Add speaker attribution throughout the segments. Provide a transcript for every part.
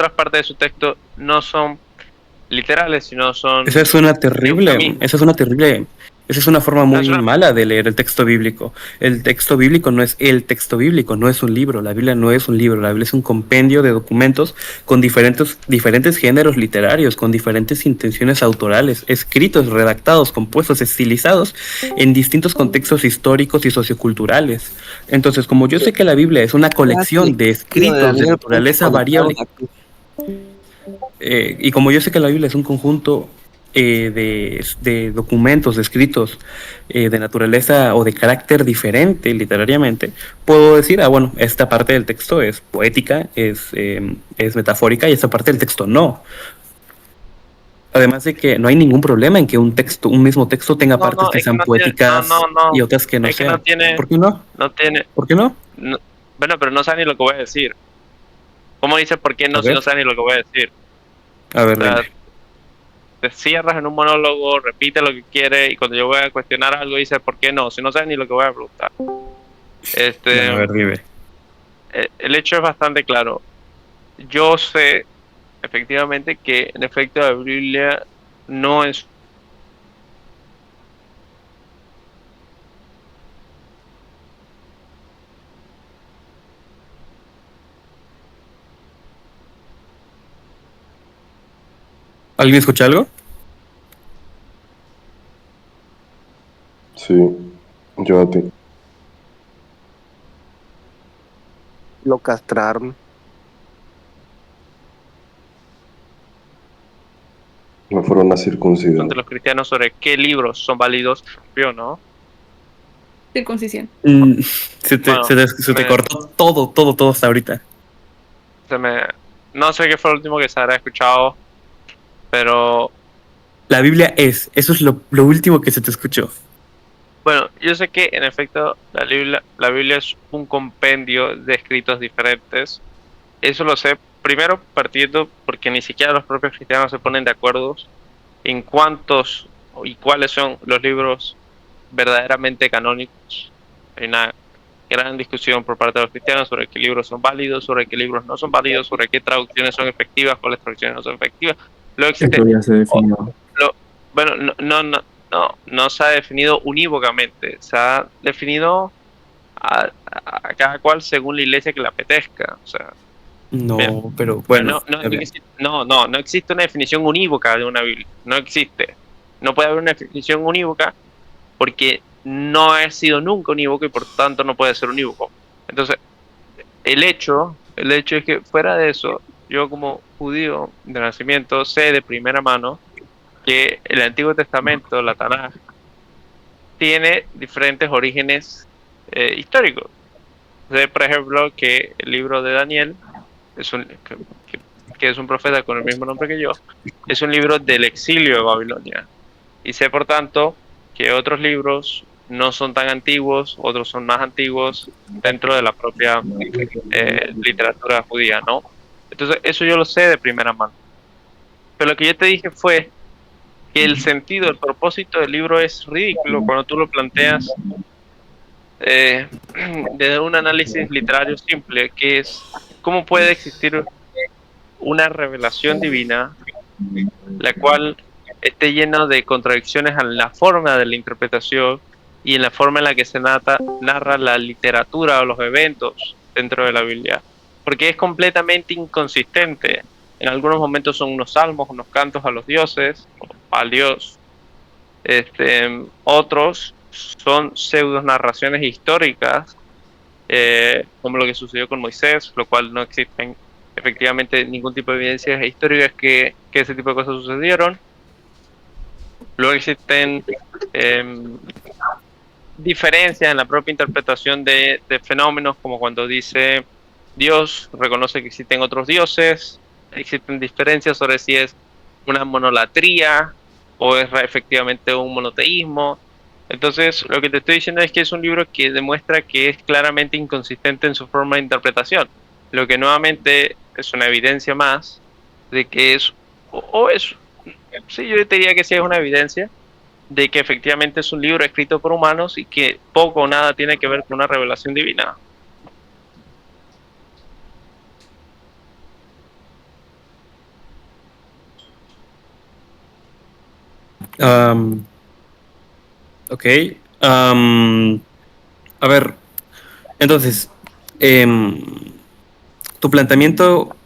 Speaker 1: otras partes de su texto no son literales, sino son
Speaker 2: Esa es una terrible, esa es una forma muy mala de leer el texto bíblico. El texto bíblico no es el texto bíblico, no es un libro. La Biblia no es un libro, la Biblia es un compendio de documentos con diferentes géneros literarios, con diferentes intenciones autorales, escritos, redactados, compuestos, estilizados en distintos contextos históricos y socioculturales. Entonces, como yo sé que la Biblia es una colección de escritos de naturaleza variable, y como yo sé que la Biblia es un conjunto de documentos, de escritos de naturaleza o de carácter diferente literariamente, puedo decir, bueno, esta parte del texto es poética, es metafórica y esta parte del texto no. Además de que no hay ningún problema en que un mismo texto tenga partes que
Speaker 1: es que
Speaker 2: sean
Speaker 1: no tiene,
Speaker 2: poéticas y otras que no
Speaker 1: es que no
Speaker 2: sean.
Speaker 1: tiene,
Speaker 2: ¿Por qué no?
Speaker 1: no tiene,
Speaker 2: ¿Por qué no?
Speaker 1: bueno, pero no sabe ni lo que voy a decir. ¿Cómo dices por qué
Speaker 2: A
Speaker 1: no si no
Speaker 2: ver,
Speaker 1: sabe ni lo que voy a decir?
Speaker 2: a ver,
Speaker 1: O sea,
Speaker 2: dime.
Speaker 1: te cierras en un monólogo, repite lo que quiere y cuando yo voy a cuestionar algo dices por qué no, si no sabes ni lo que voy a preguntar.
Speaker 2: Bueno, a ver, dime.
Speaker 1: El hecho es bastante claro. Yo sé efectivamente que en efecto la Biblia no es
Speaker 2: ¿Alguien escucha algo?
Speaker 3: Sí, yo a ti.
Speaker 4: Lo castraron.
Speaker 3: Me fueron a circuncidar.
Speaker 1: ante los cristianos sobre qué libros son válidos, yo no.
Speaker 5: Circuncisión.
Speaker 1: Bueno,
Speaker 2: Se te cortó todo hasta ahorita.
Speaker 1: se me, no sé qué fue lo último que se habrá escuchado, pero
Speaker 2: La Biblia eso es lo último que se te escuchó.
Speaker 1: bueno, yo sé que en efecto la Biblia es un compendio de escritos diferentes. Eso lo sé primero partiendo porque ni siquiera los propios cristianos se ponen de acuerdo en cuántos y cuáles son los libros verdaderamente canónicos. Hay una gran discusión por parte de los cristianos sobre qué libros son válidos, sobre qué libros no son válidos, sobre qué traducciones son efectivas, cuáles traducciones no son efectivas. Luego existe,
Speaker 6: Esto ya se definió.
Speaker 1: bueno, no se ha definido unívocamente, se ha definido a cada cual según la iglesia que le apetezca. O sea,
Speaker 2: No,
Speaker 1: mira,
Speaker 2: pero bueno.
Speaker 1: no existe una definición unívoca de una Biblia, no existe. No puede haber una definición unívoca porque no ha sido nunca unívoco y por tanto no puede ser unívoco. Entonces, el hecho es que fuera de eso, yo como judío de nacimiento sé de primera mano que el Antiguo Testamento, la Tanaj, tiene diferentes orígenes históricos. Sé, por ejemplo, que el libro de Daniel, es que es un profeta con el mismo nombre que yo, es un libro del exilio de Babilonia. Y sé, por tanto, que otros libros no son tan antiguos, otros son más antiguos dentro de la propia literatura judía, ¿no? Entonces, eso yo lo sé de primera mano. Pero lo que yo te dije fue que el sentido, el propósito del libro es ridículo cuando tú lo planteas desde un análisis literario simple, que es cómo puede existir una revelación divina, la cual esté llena de contradicciones en la forma de la interpretación y en la forma en la que se narra la literatura o los eventos dentro de la Biblia, porque es completamente inconsistente. En algunos momentos son unos salmos, unos cantos a los dioses, al dios. Otros son pseudo narraciones históricas, como lo que sucedió con Moisés, lo cual no existen efectivamente ningún tipo de evidencias históricas que ese tipo de cosas sucedieron. Luego existen diferencias en la propia interpretación de fenómenos, como cuando dice Dios reconoce que existen otros dioses. Existen diferencias sobre si es una monolatría o es efectivamente un monoteísmo. Entonces, lo que te estoy diciendo es que es un libro que demuestra que es claramente inconsistente en su forma de interpretación, lo que nuevamente es una evidencia más de que es, o es, sí, yo diría que sí es una evidencia de que efectivamente es un libro escrito por humanos y que poco o nada tiene que ver con una revelación divina.
Speaker 2: Am, ok. Am, a ver, entonces, em, tu planteamiento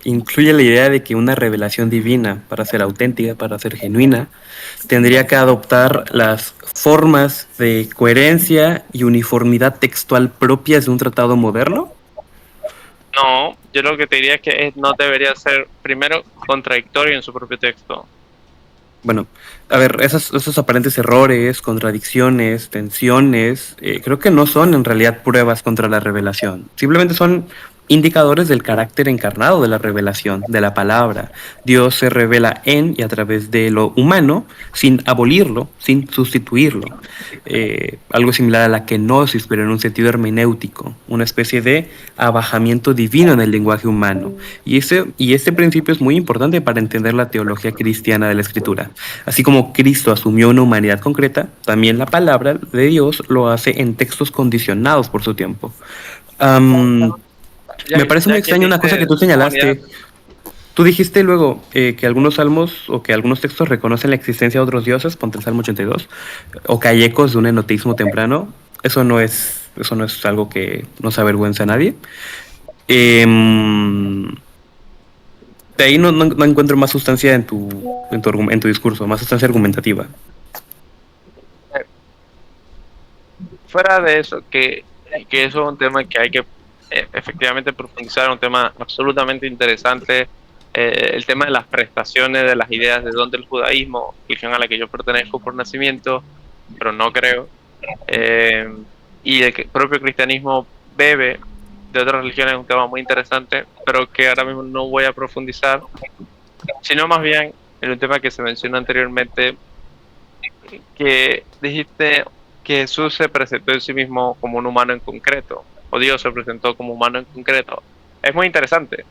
Speaker 2: incluye la idea de que una revelación divina, para ser auténtica, para ser genuina, tendría que adoptar las formas de coherencia y uniformidad textual propias de un tratado moderno.
Speaker 1: No, yo lo que te diría es que no debería ser, primero, contradictorio en su propio texto.
Speaker 2: Bueno, a ver, esos aparentes errores, contradicciones, tensiones, creo que no son en realidad pruebas contra la revelación. Simplemente son indicadores del carácter encarnado de la revelación, de la palabra. Dios se revela en y a través de lo humano, sin abolirlo, sin sustituirlo. Algo similar a la kenosis, pero en un sentido hermenéutico, una especie de abajamiento divino en el lenguaje humano. Y este principio es muy importante para entender la teología cristiana de la Escritura. Así como Cristo asumió una humanidad concreta, también la palabra de Dios lo hace en textos condicionados por su tiempo. Me parece muy extraño una cosa que tú señalaste. Tú dijiste luego que algunos salmos o que algunos textos reconocen la existencia de otros dioses, ponte el Salmo 82, o que hay ecos de un enoteísmo temprano. Eso no es algo que nos avergüenza a nadie. De ahí no encuentro más sustancia en tu discurso, más sustancia argumentativa.
Speaker 1: Fuera de eso, que eso es un tema que hay que efectivamente profundizar, un tema absolutamente interesante, el tema de las prestaciones de las ideas de dónde el judaísmo, religión a la que yo pertenezco por nacimiento, pero no creo, y el propio cristianismo bebe de otras religiones, es un tema muy interesante, pero que ahora mismo no voy a profundizar, sino más bien en un tema que se mencionó anteriormente, que dijiste que Jesús se presentó en sí mismo como un humano en concreto, o Dios se presentó como humano en concreto. Es muy interesante,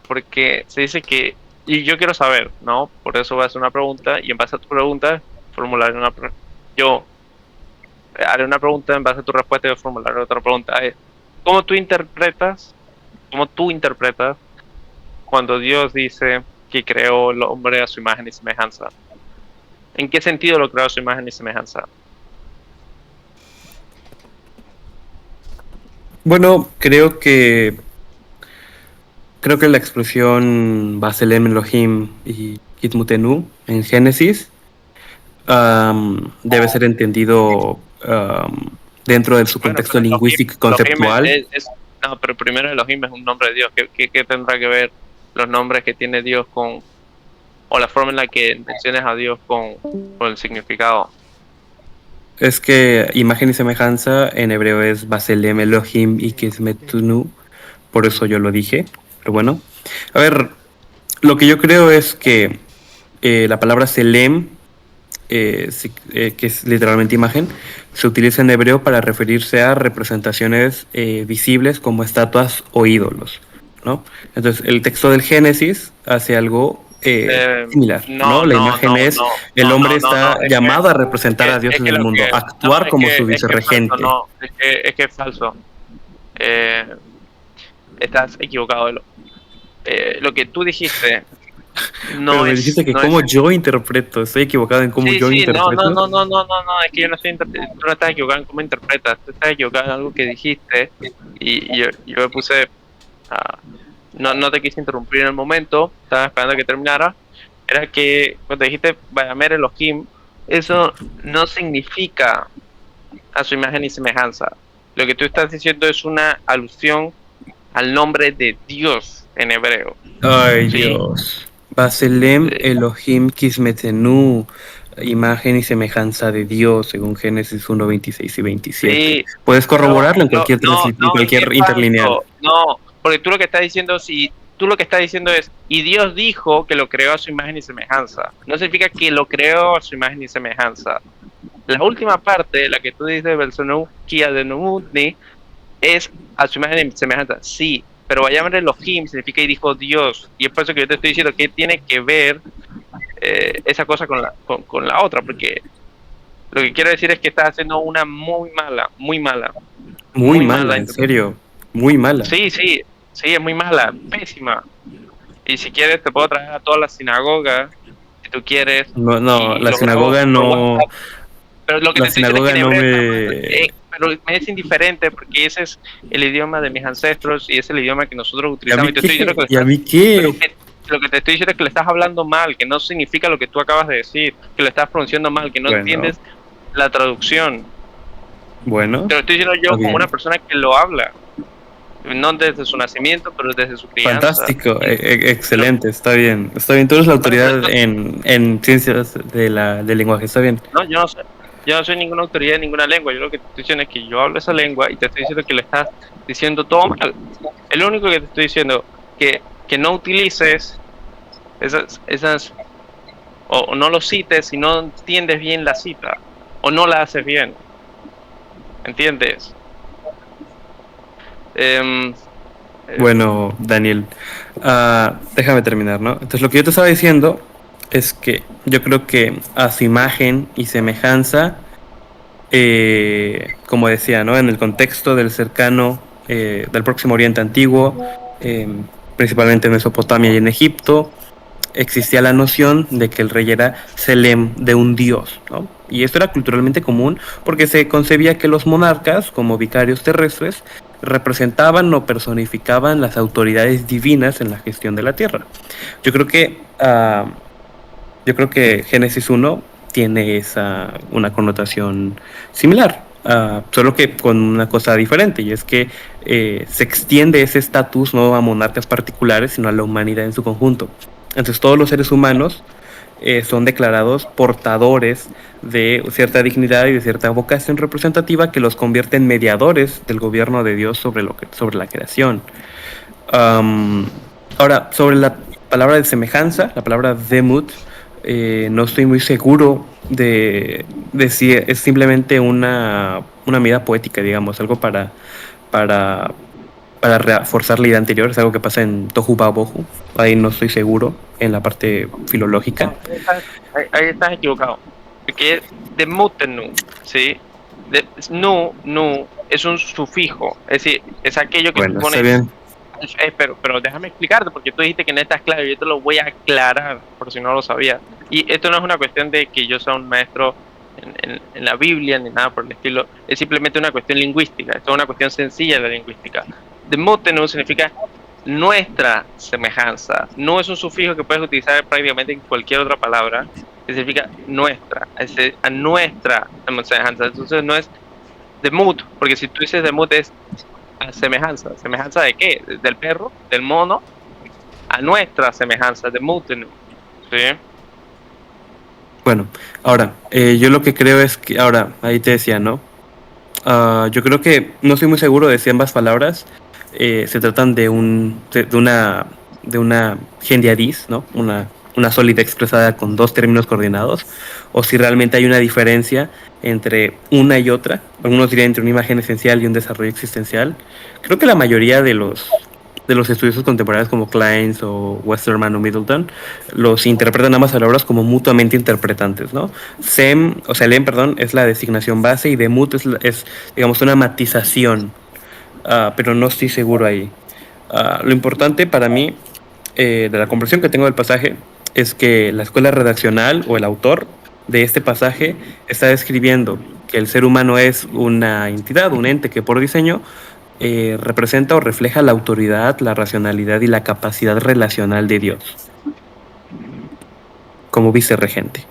Speaker 1: porque se dice que, y yo quiero saber, ¿no? Por eso voy a hacer una pregunta, y en base a tu pregunta, formularé yo haré una pregunta, en base a tu respuesta, yo formularé otra pregunta. ¿Cómo tú interpretas cuando Dios dice que creó al hombre a su imagen y semejanza? ¿En qué sentido lo creó a su imagen y semejanza?
Speaker 2: Bueno, creo que la expresión Baselem Elohim y Kitmutenu en Génesis debe ser entendido dentro de su contexto lingüístico y conceptual.
Speaker 1: No, pero primero Elohim es un nombre de Dios. ¿Qué tendrá que ver los nombres que tiene Dios o la forma en la que mencionas a Dios con el significado?
Speaker 2: Es que imagen y semejanza en hebreo es Baselem Elohim y Kismetunu, por eso yo lo dije. Pero bueno, a ver, lo que yo creo es que la palabra Selem, que es literalmente imagen, se utiliza en hebreo para referirse a representaciones visibles como estatuas o ídolos, ¿no? Entonces, el texto del Génesis hace algo similar, ¿no? La imagen es, el hombre está llamado a representar a Dios en el mundo, a actuar como su vicerregente.
Speaker 1: Es que es falso. Estás equivocado. Lo que tú dijiste no
Speaker 2: pero me dijiste que cómo yo interpreto, estoy equivocado en cómo yo interpreto.
Speaker 1: No, es que yo no estoy tú no estás equivocado en cómo interpretas, tú estás equivocado en algo que dijiste y yo me puse no te quise interrumpir en el momento, estaba esperando que terminara. Era que cuando dijiste Vayamer Elohim, eso no significa a su imagen y semejanza. Lo que tú estás diciendo es una alusión al nombre de Dios en hebreo.
Speaker 2: Ay, ¿sí? Dios. Baselem Elohim Kismetenu, imagen y semejanza de Dios, según Génesis 1, 26 y 27. Sí, puedes corroborarlo en cualquier interlineal.
Speaker 1: No, porque tú lo que estás diciendo, es, y Dios dijo que lo creó a su imagen y semejanza. No significa que lo creó a su imagen y semejanza. La última parte, la que tú dices, Belzonu Kia de Numutni, es a su imagen y semejanza, sí, pero Vayamer Elohim significa y dijo Dios, y es por eso que yo te estoy diciendo que tiene que ver esa cosa con la otra, porque lo que quiero decir es que estás haciendo una muy mala,
Speaker 2: en serio, muy mala.
Speaker 1: Sí, es muy mala, pésima, y si quieres te puedo traer a toda la sinagoga, tú quieres.
Speaker 2: No,
Speaker 1: y
Speaker 2: la
Speaker 1: lo
Speaker 2: sinagoga
Speaker 1: grabo por
Speaker 2: no.
Speaker 1: WhatsApp. Pero lo que
Speaker 2: La
Speaker 1: te estoy diciendo es
Speaker 2: sinagoga
Speaker 1: que en
Speaker 2: no
Speaker 1: hebreo
Speaker 2: me.
Speaker 1: pero me es indiferente porque ese es el idioma de mis ancestros y es el idioma que nosotros
Speaker 2: ¿Y a
Speaker 1: utilizamos.
Speaker 2: mí
Speaker 1: Y te estoy diciendo
Speaker 2: qué?
Speaker 1: que
Speaker 2: ¿Y a mí
Speaker 1: pero
Speaker 2: qué?
Speaker 1: lo que te estoy diciendo es que le estás hablando mal, que no significa lo que tú acabas de decir, que lo estás pronunciando mal, que no
Speaker 2: Bueno,
Speaker 1: entiendes la traducción.
Speaker 2: bueno,
Speaker 1: Te lo estoy diciendo
Speaker 2: está
Speaker 1: yo como una
Speaker 2: bien.
Speaker 1: persona que lo habla, no desde su nacimiento, pero desde su crianza.
Speaker 2: Fantástico,
Speaker 1: Pero,
Speaker 2: excelente, está bien. Está bien, tú eres la
Speaker 1: bueno, pero
Speaker 2: autoridad en ciencias del lenguaje, está bien.
Speaker 1: no, yo no soy ninguna autoridad en ninguna lengua. Yo lo que te estoy diciendo es que yo hablo esa lengua y te estoy diciendo que le estás diciendo todo mal. Es lo único que te estoy diciendo, que no utilices esas o no lo cites si no entiendes bien la cita o no la haces bien. ¿Entiendes? Em,
Speaker 2: Bueno, Daniel, déjame terminar, ¿no? Entonces lo que yo te estaba diciendo es que yo creo que a su imagen y semejanza, como decía, ¿no? En el contexto del cercano, del Próximo Oriente Antiguo, eh, principalmente en Mesopotamia y en Egipto, existía la noción de que el rey era Selem de un dios, ¿no? Y esto era culturalmente común porque se concebía que los monarcas, como vicarios terrestres, representaban o personificaban las autoridades divinas en la gestión de la tierra. Yo creo que, uh, yo creo que Génesis 1 tiene una connotación similar, solo que con una cosa diferente, y es que se extiende ese estatus no a monarcas particulares, sino a la humanidad en su conjunto. Entonces todos los seres humanos son declarados portadores de cierta dignidad y de cierta vocación representativa que los convierte en mediadores del gobierno de Dios sobre la creación. Ahora, sobre la palabra de semejanza, la palabra demut, no estoy muy seguro de si es simplemente una medida poética, digamos, algo para, para reforzar la idea anterior, es algo que pasa en Tohu Babohu, ahí no estoy seguro en la parte filológica.
Speaker 1: ahí estás equivocado. Porque de mutenu, ¿sí? Nu es un sufijo, es decir, es aquello que
Speaker 2: Bueno,
Speaker 1: tú pones.
Speaker 2: está bien.
Speaker 1: Pero déjame explicarte, porque tú dijiste que no estás claro, yo te lo voy a aclarar, por si no lo sabías. Y esto no es una cuestión de que yo sea un maestro en la Biblia ni nada por el estilo, es simplemente una cuestión lingüística, esto es una cuestión sencilla de la lingüística. De mutenu significa nuestra semejanza, no es un sufijo que puedes utilizar prácticamente en cualquier otra palabra, que significa nuestra, es decir, a nuestra semejanza. Entonces no es de mut, porque si tú dices de mut es a semejanza. ¿Semejanza de qué? ¿Del perro? ¿Del mono? A nuestra semejanza, de mutenu. ¿Sí?
Speaker 2: Bueno, ahora, yo lo que creo es que, ahora, ahí te decía, ¿no? Yo creo que, no estoy muy seguro de si ambas palabras se tratan de una gendiadís, ¿no? Una sólida expresada con dos términos coordinados, o si realmente hay una diferencia entre una y otra. Algunos dirían entre una imagen esencial y un desarrollo existencial. Creo que la mayoría de los estudiosos contemporáneos como Kleins o Westermann o Middleton los interpretan ambas palabras como mutuamente interpretantes, ¿no? Lem, perdón, es la designación base y demut es digamos, una matización, pero no estoy seguro ahí. Lo importante para mí de la comprensión que tengo del pasaje es que la escuela redaccional o el autor de este pasaje está describiendo que el ser humano es una entidad, un ente que por diseño representa o refleja la autoridad, la racionalidad y la capacidad relacional de Dios como vicerregente.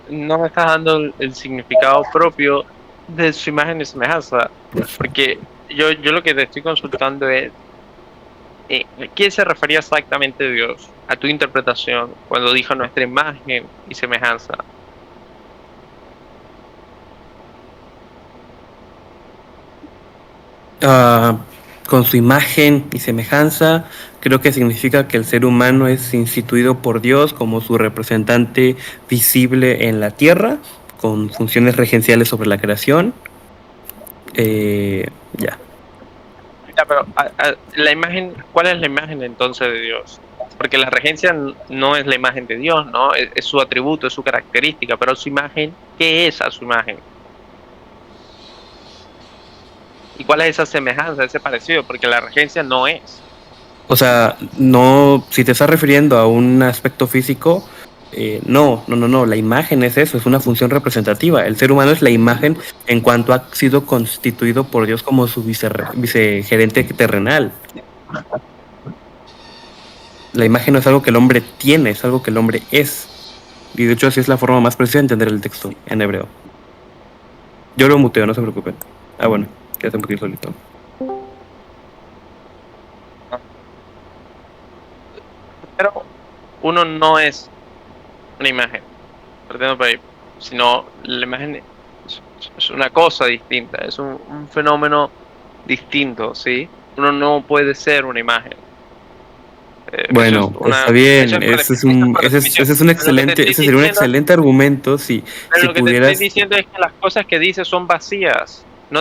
Speaker 1: No me estás dando el significado propio de su imagen y semejanza, porque yo lo que te estoy consultando es ¿a qué se refería exactamente Dios? A tu interpretación, cuando dijo nuestra imagen y semejanza.
Speaker 2: Con su imagen y semejanza, creo que significa que el ser humano es instituido por Dios como su representante visible en la tierra, con funciones regenciales sobre la creación. Ya.
Speaker 1: Ya, pero la imagen, ¿cuál es la imagen entonces de Dios? Porque la regencia no es la imagen de Dios, ¿no? Es su atributo, es su característica, pero su imagen, ¿qué es a su imagen? ¿Y cuál es esa semejanza, ese parecido? Porque la regencia no es.
Speaker 2: O sea, no, si te estás refiriendo a un aspecto físico, no, la imagen es eso, es una función representativa. El ser humano es la imagen en cuanto ha sido constituido por Dios como su vicegerente terrenal. La imagen no es algo que el hombre tiene, es algo que el hombre es. Y de hecho así es la forma más precisa de entender el texto en hebreo. Yo lo muteo, no se preocupen. Ah, bueno, quédate un poquito solito.
Speaker 1: Pero uno no es una imagen, sino la imagen es una cosa distinta, es un fenómeno distinto, ¿sí? Uno no puede ser una imagen.
Speaker 2: Bueno, está bien, ese es un excelente, ese sería un excelente argumento si
Speaker 1: Pero lo que
Speaker 2: pudieras...
Speaker 1: te estoy diciendo es que las cosas que dice son vacías, no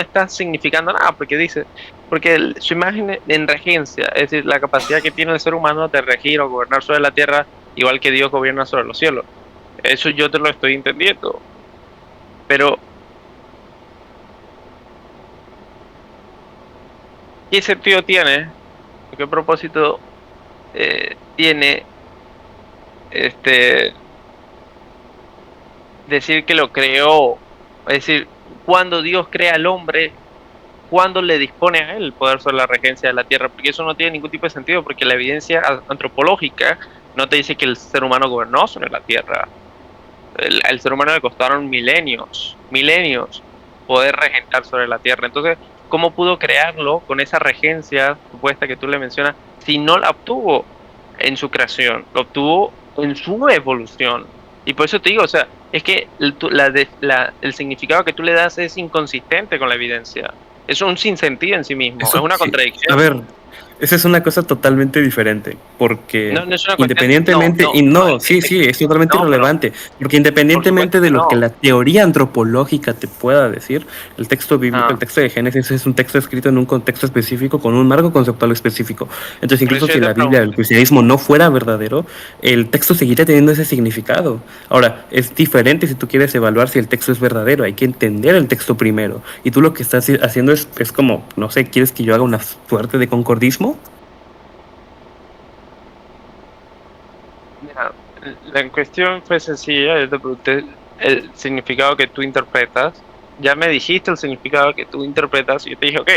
Speaker 1: está significando nada, porque su imagen en regencia, es decir, la capacidad que tiene el ser humano de regir o gobernar sobre la tierra, igual que Dios gobierna sobre los cielos. Eso yo te lo estoy entendiendo. Pero ¿qué sentido tiene? ¿Qué propósito tiene decir que lo creó? Es decir, cuando Dios crea al hombre, ¿cuándo le dispone a él el poder sobre la regencia de la tierra? Porque eso no tiene ningún tipo de sentido, porque la evidencia antropológica no te dice que el ser humano gobernó sobre la tierra. El ser humano le costaron milenios poder regentar sobre la tierra. Entonces, ¿cómo pudo crearlo con esa regencia supuesta que tú le mencionas si no la obtuvo en su creación? Lo obtuvo en su evolución. Y por eso te digo, o sea, es que el significado que tú le das es inconsistente con la evidencia. Es un sinsentido en sí mismo, es una contradicción.
Speaker 2: A ver, esa es una cosa totalmente diferente, porque
Speaker 1: no es una
Speaker 2: independientemente, es totalmente irrelevante, porque independientemente de lo que la teoría antropológica te pueda decir, el texto bíblico, el texto de Génesis es un texto escrito en un contexto específico, con un marco conceptual específico. Entonces, incluso si la Biblia, el cristianismo no fuera verdadero, el texto seguiría teniendo ese significado. Ahora, es diferente si tú quieres evaluar si el texto es verdadero, hay que entender el texto primero, y tú lo que estás haciendo es como, no sé, ¿quieres que yo haga una suerte de concordismo?
Speaker 1: Mira, la cuestión fue sencilla, yo te pregunté el significado que tú interpretas, ya me dijiste el significado que tú interpretas y yo te dije, ok,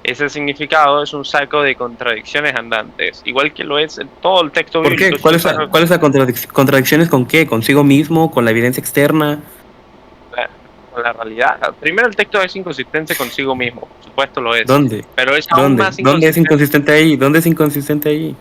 Speaker 1: ese significado es un saco de contradicciones andantes, igual que lo es en todo el texto bíblico.
Speaker 2: ¿Por qué? ¿Cuál es la contradicciones con qué? ¿Consigo mismo? ¿Con la evidencia externa?
Speaker 1: Con la realidad. Primero, el texto es inconsistente consigo mismo, por supuesto lo es.
Speaker 2: ¿Dónde?
Speaker 1: Pero es aún más inconsistente.
Speaker 2: ¿Dónde es inconsistente ahí? ¿Dónde es inconsistente ahí?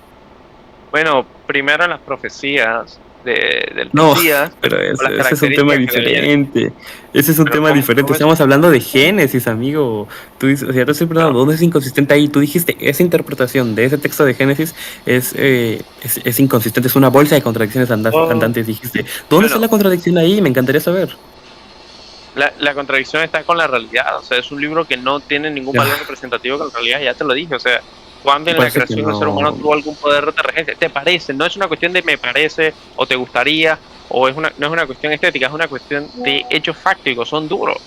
Speaker 1: Bueno, primero en las profecías del
Speaker 2: no,
Speaker 1: Mesías.
Speaker 2: Pero ese es un tema diferente. Ese es un tema diferente. Estamos hablando de Génesis, amigo. Tú dices, o sea, te estoy preguntando, ¿dónde es inconsistente ahí? Tú dijiste, esa interpretación de ese texto de Génesis es inconsistente, es una bolsa de contradicciones andantes. Dijiste, ¿dónde está la contradicción ahí? Me encantaría saber.
Speaker 1: La contradicción está con la realidad. O sea, es un libro que no tiene ningún valor representativo con la realidad, ya te lo dije. O sea, cuando en la creación del ser humano tuvo algún poder de regencia, ¿te parece? No es una cuestión de me parece o te gustaría, o no es una cuestión estética, es una cuestión de hechos fácticos, son duros.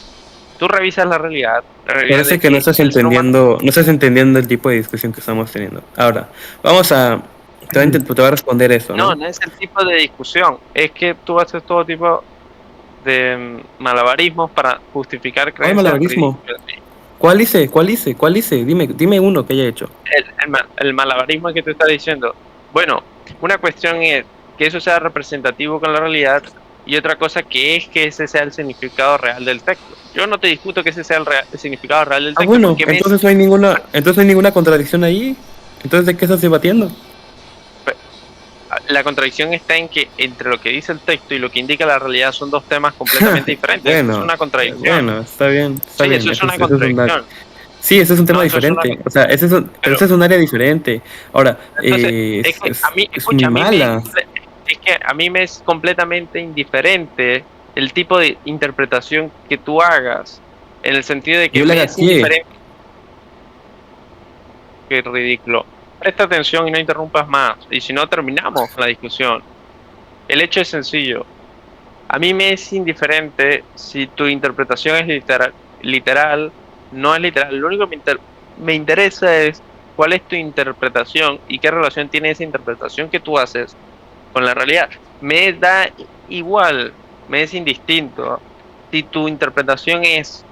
Speaker 1: Tú revisas la realidad.
Speaker 2: Parece que no estás entendiendo el tipo de discusión que estamos teniendo. Ahora, te voy a responder eso, ¿no?
Speaker 1: No es el tipo de discusión, es que tú haces todo tipo de malabarismos para justificar creencias.
Speaker 2: ¿Cuál malabarismo? ¿Cuál hice? Dime uno que haya hecho.
Speaker 1: El malabarismo que te está diciendo. Bueno, una cuestión es que eso sea representativo con la realidad y otra cosa que ese sea el significado real del texto. Yo no te discuto que ese sea el significado real del texto.
Speaker 2: Bueno, entonces no hay ninguna contradicción ahí. Entonces, ¿de qué estás debatiendo?
Speaker 1: La contradicción está en que entre lo que dice el texto y lo que indica la realidad son dos temas completamente diferentes.
Speaker 2: Bueno,
Speaker 1: es una contradicción.
Speaker 2: Bueno, está bien.
Speaker 1: Eso es una contradicción.
Speaker 2: Sí, ese es un tema diferente. O sea, ese es un área diferente. Ahora,
Speaker 1: entonces, es muy mala. Es que a mí me es completamente indiferente el tipo de interpretación que tú hagas, en el sentido de que es indiferente. Qué ridículo. Presta atención y no interrumpas más. Y si no, terminamos la discusión. El hecho es sencillo. A mí me es indiferente si tu interpretación es literal, no es literal. Lo único que me interesa es cuál es tu interpretación y qué relación tiene esa interpretación que tú haces con la realidad. Me da igual, me es indistinto si tu interpretación es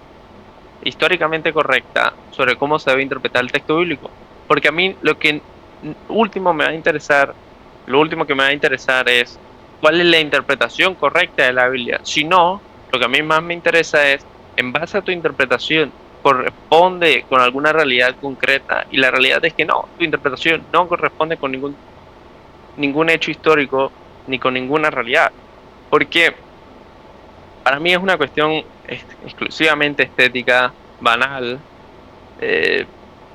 Speaker 1: históricamente correcta sobre cómo se debe interpretar el texto bíblico. Porque a mí lo último que me va a interesar es cuál es la interpretación correcta de la Biblia. Si no, lo que a mí más me interesa es, en base a tu interpretación, corresponde con alguna realidad concreta, y la realidad es que no, tu interpretación no corresponde con ningún hecho histórico ni con ninguna realidad, porque para mí es una cuestión exclusivamente estética, banal,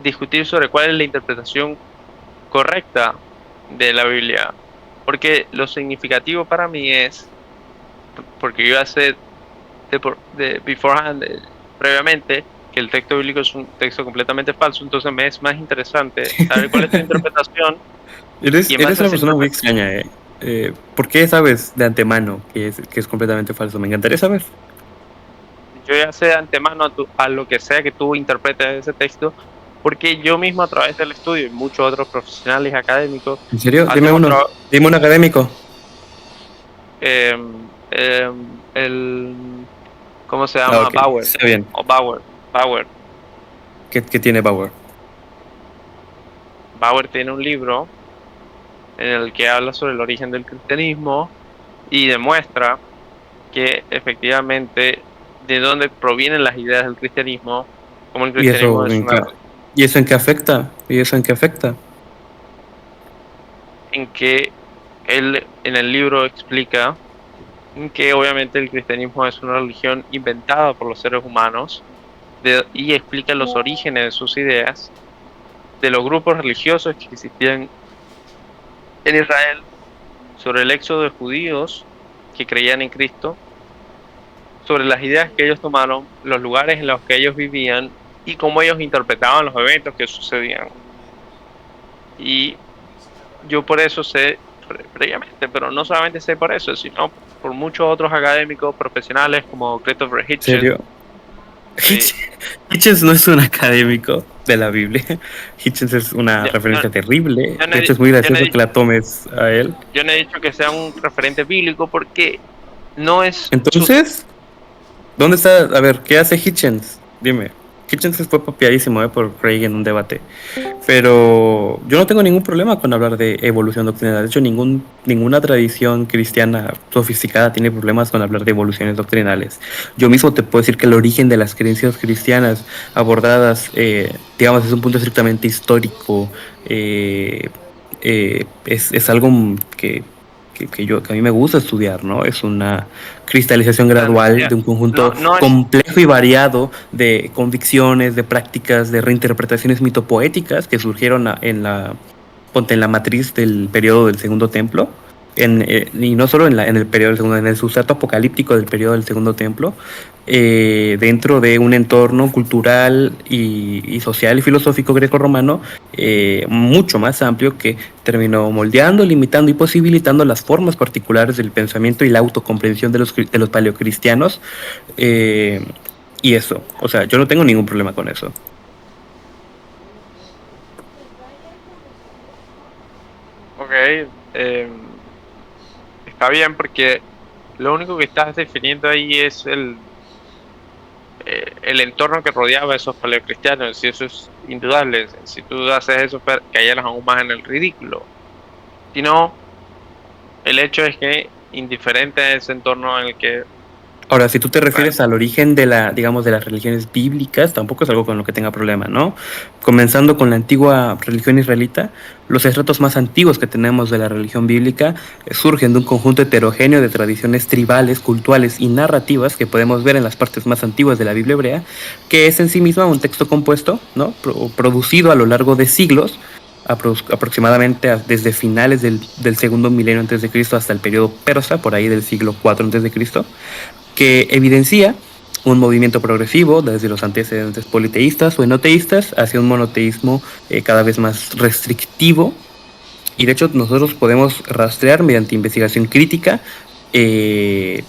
Speaker 1: discutir sobre cuál es la interpretación correcta de la Biblia, porque lo significativo para mí es, porque yo hace de beforehand, previamente, que el texto bíblico es un texto completamente falso, entonces me es más interesante saber cuál es tu interpretación.
Speaker 2: Eres una persona muy extraña, ¿por qué sabes de antemano que es completamente falso? Me encantaría saber.
Speaker 1: Yo ya sé de antemano a lo que sea que tú interpretes ese texto, porque yo mismo, a través del estudio y muchos otros profesionales académicos...
Speaker 2: ¿En serio? Dime un académico.
Speaker 1: ¿Cómo se llama?
Speaker 2: Okay.
Speaker 1: Bauer.
Speaker 2: Está bien.
Speaker 1: O Bauer.
Speaker 2: ¿Qué tiene Bauer?
Speaker 1: Bauer tiene un libro en el que habla sobre el origen del cristianismo y demuestra que efectivamente de dónde provienen las ideas del cristianismo, como el cristianismo
Speaker 2: ¿Y eso en qué afecta?
Speaker 1: En que él en el libro explica que obviamente el cristianismo es una religión inventada por los seres humanos, y explica los orígenes de sus ideas, de los grupos religiosos que existían en Israel, sobre el éxodo de judíos que creían en Cristo, sobre las ideas que ellos tomaron, los lugares en los que ellos vivían y cómo ellos interpretaban los eventos que sucedían. Y yo por eso sé previamente, pero no solamente sé por eso, sino por muchos otros académicos profesionales como Christopher Hitchens.
Speaker 2: ¿En serio? Sí. Hitchens no es un académico de la Biblia. Hitchens es una referencia terrible. De hecho, es muy gracioso que la tomes a él.
Speaker 1: Yo no he dicho que sea un referente bíblico porque no es...
Speaker 2: Entonces, ¿dónde está? A ver, ¿qué hace Hitchens? Dime. Hitchens fue papiadísimo por Craig en un debate. Pero yo no tengo ningún problema con hablar de evolución doctrinal. De hecho, ninguna tradición cristiana sofisticada tiene problemas con hablar de evoluciones doctrinales. Yo mismo te puedo decir que el origen de las creencias cristianas abordadas, digamos, desde un punto estrictamente histórico, es algo que a mí me gusta estudiar, ¿no? Es una cristalización gradual de un conjunto complejo y variado de convicciones, de prácticas, de reinterpretaciones mitopoéticas que surgieron en la matriz del periodo del Segundo Templo, y no solo en el periodo del Segundo, en el sustrato apocalíptico del periodo del Segundo Templo, dentro de un entorno cultural y social y filosófico greco-romano mucho más amplio, que terminó moldeando, limitando y posibilitando las formas particulares del pensamiento y la autocomprensión de los paleocristianos, y eso, o sea, yo no tengo ningún problema con eso.
Speaker 1: Ok, está bien, porque lo único que estás definiendo ahí es el entorno que rodeaba a esos paleocristianos, y eso es indudable. Si tú haces eso, cayeras aún más en el ridículo. Si no, el hecho es que, indiferente a ese entorno en el que...
Speaker 2: Ahora, si tú te refieres al origen de las religiones bíblicas, tampoco es algo con lo que tenga problema, ¿no? Comenzando con la antigua religión israelita, los estratos más antiguos que tenemos de la religión bíblica surgen de un conjunto heterogéneo de tradiciones tribales, cultuales y narrativas que podemos ver en las partes más antiguas de la Biblia hebrea, que es en sí misma un texto compuesto, ¿no? Producido a lo largo de siglos, aproximadamente desde finales del segundo milenio antes de Cristo hasta el periodo persa, por ahí del siglo IV antes de Cristo, que evidencia un movimiento progresivo desde los antecedentes politeístas o enoteístas hacia un monoteísmo cada vez más restrictivo. Y de hecho nosotros podemos rastrear mediante investigación crítica ese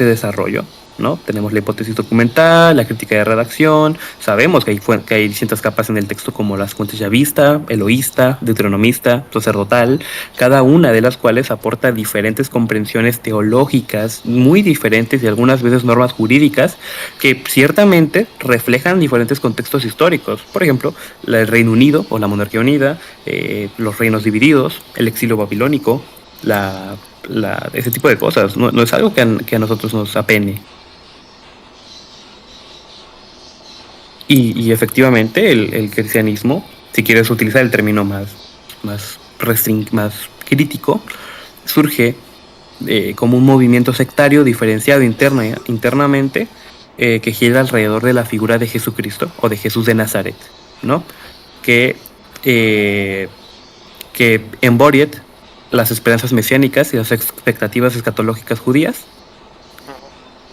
Speaker 2: desarrollo. ¿no? Tenemos la hipótesis documental, la crítica de redacción, sabemos que hay distintas capas en el texto como las fuentes yavista, eloísta, deuteronomista, sacerdotal, cada una de las cuales aporta diferentes comprensiones teológicas muy diferentes y algunas veces normas jurídicas que ciertamente reflejan diferentes contextos históricos. Por ejemplo, el Reino Unido o la monarquía unida, los reinos divididos, el exilio babilónico, ese tipo de cosas. No es algo que a nosotros nos apene. Y efectivamente el cristianismo, si quieres utilizar el término más crítico, surge como un movimiento sectario diferenciado internamente que gira alrededor de la figura de Jesucristo o de Jesús de Nazaret, ¿no? Que embodied las esperanzas mesiánicas y las expectativas escatológicas judías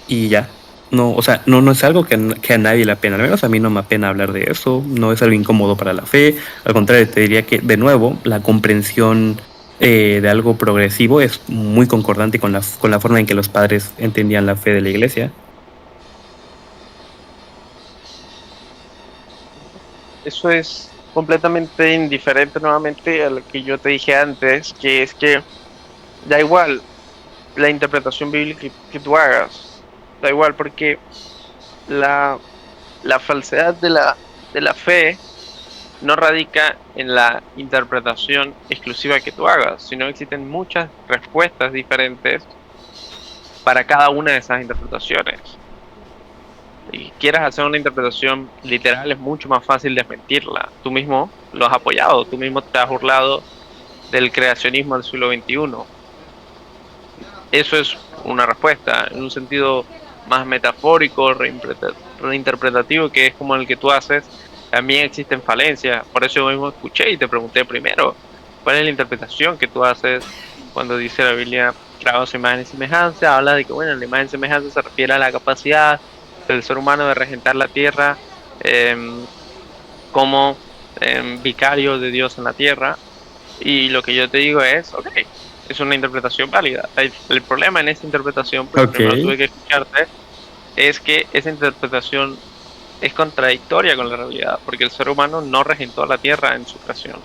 Speaker 2: y ya. No, o sea, no es algo que a nadie le apena, al menos a mí no me apena hablar de eso, no es algo incómodo para la fe, al contrario, te diría que, de nuevo, la comprensión de algo progresivo es muy concordante con la forma en que los padres entendían la fe de la iglesia.
Speaker 1: Eso es completamente indiferente nuevamente a lo que yo te dije antes, que es que da igual la interpretación bíblica que tú hagas. Da igual porque la falsedad de la fe no radica en la interpretación exclusiva que tú hagas, sino que existen muchas respuestas diferentes para cada una de esas interpretaciones. Si quieras hacer una interpretación literal es mucho más fácil desmentirla. Tú mismo lo has apoyado, tú mismo te has burlado del creacionismo del siglo XXI. Eso es una respuesta, en un sentido más metafórico, reinterpretativo, que es como el que tú haces. También existen falencias, por eso yo mismo escuché y te pregunté primero, ¿cuál es la interpretación que tú haces cuando dice la Biblia creado su imagen y semejanza? Habla de que, bueno, la imagen y semejanza se refiere a la capacidad del ser humano de regentar la tierra como vicario de Dios en la tierra, y lo que yo te digo es, ok, es una interpretación válida. El problema en esa interpretación, porque primero tuve que escucharte, es que esa interpretación es contradictoria con la realidad, porque el ser humano no regentó la tierra en su creación.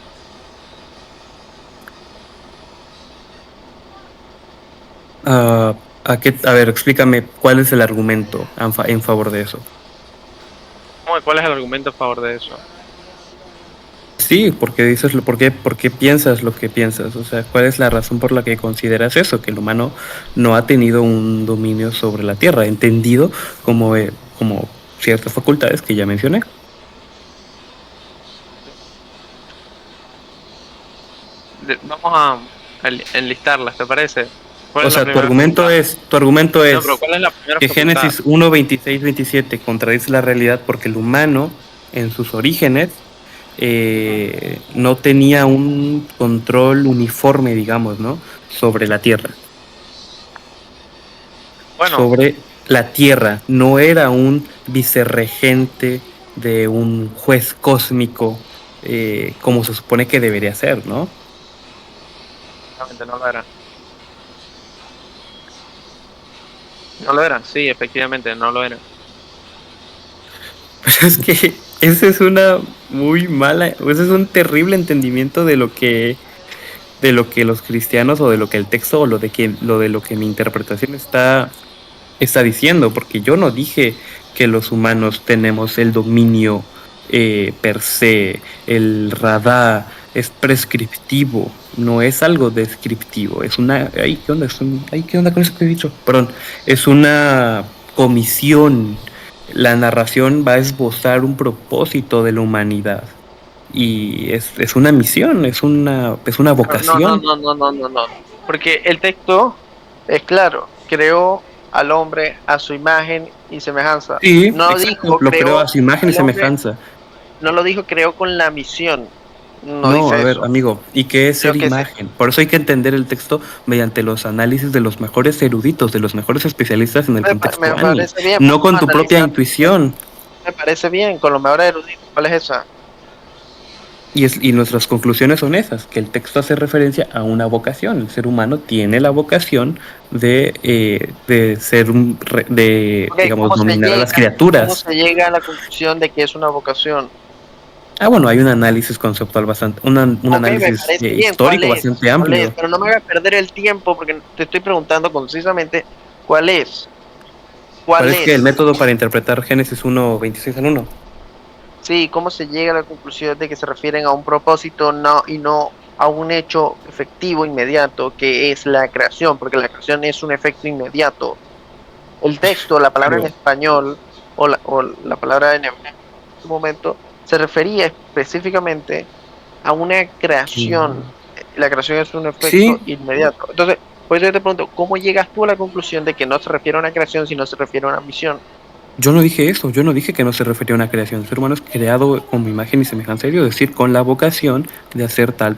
Speaker 2: A ver, explícame cuál es el argumento en favor de eso.
Speaker 1: ¿Cuál es el argumento a favor de eso?
Speaker 2: Sí, porque dices por qué piensas lo que piensas, o sea, ¿cuál es la razón por la que consideras eso? Que el humano no ha tenido un dominio sobre la tierra, entendido como ciertas facultades que ya mencioné.
Speaker 1: Vamos a enlistarlas, ¿te parece?
Speaker 2: O sea, tu argumento es que Génesis 1, 26, 27 contradice la realidad porque el humano, en sus orígenes, no tenía un control uniforme, digamos, ¿no? Sobre la tierra. Bueno, sobre la tierra. No era un vicerregente de un juez cósmico como se supone que debería ser, ¿no?
Speaker 1: No lo era. No lo era, sí, efectivamente, no lo era.
Speaker 2: Pues es que esa es una muy mala, ese es un terrible entendimiento de lo que los cristianos o de lo que el texto o lo de lo que mi interpretación está diciendo, porque yo no dije que los humanos tenemos el dominio per se, el radar es prescriptivo, no es algo descriptivo, es una, ¿qué onda con eso que he dicho? Perdón, es una comisión. La narración va a esbozar un propósito de la humanidad y es una misión, es una vocación.
Speaker 1: No, porque el texto es claro, creó al hombre a su imagen y semejanza.
Speaker 2: Sí, no dijo lo creó a su imagen y semejanza.
Speaker 1: No lo dijo creó con la misión. No,
Speaker 2: dice a ver, eso. Amigo, ¿y qué es ser imagen? Por eso hay que entender el texto mediante los análisis de los mejores eruditos, de los mejores especialistas en el contexto bien, no con tu propia intuición.
Speaker 1: Me parece bien, con los mejores eruditos. ¿Cuál es esa?
Speaker 2: Y nuestras conclusiones son esas, que el texto hace referencia a una vocación. El ser humano tiene la vocación de ser digamos, dominar a las criaturas.
Speaker 6: ¿Cómo se llega a la conclusión de que es una vocación?
Speaker 2: Bueno, hay un análisis conceptual bastante, un análisis histórico bastante amplio.
Speaker 6: Pero no me hagas perder el tiempo porque te estoy preguntando concisamente cuál es.
Speaker 2: ¿Cuál es que el método para interpretar Génesis 1:26 al 1?
Speaker 6: Sí, ¿cómo se llega a la conclusión de que se refieren a un propósito y no a un hecho efectivo inmediato que es la creación? Porque la creación es un efecto inmediato. El texto, la palabra en español o la palabra en hebreo en este momento se refería específicamente a una creación. La creación es un efecto inmediato. Entonces, por eso yo te pregunto, ¿cómo llegas tú a la conclusión de que no se refiere a una creación, sino se refiere a una misión?
Speaker 2: Yo no dije eso, yo no dije que no se refería a una creación. El ser humano es creado con mi imagen y semejanza, es decir, con la vocación de hacer tal.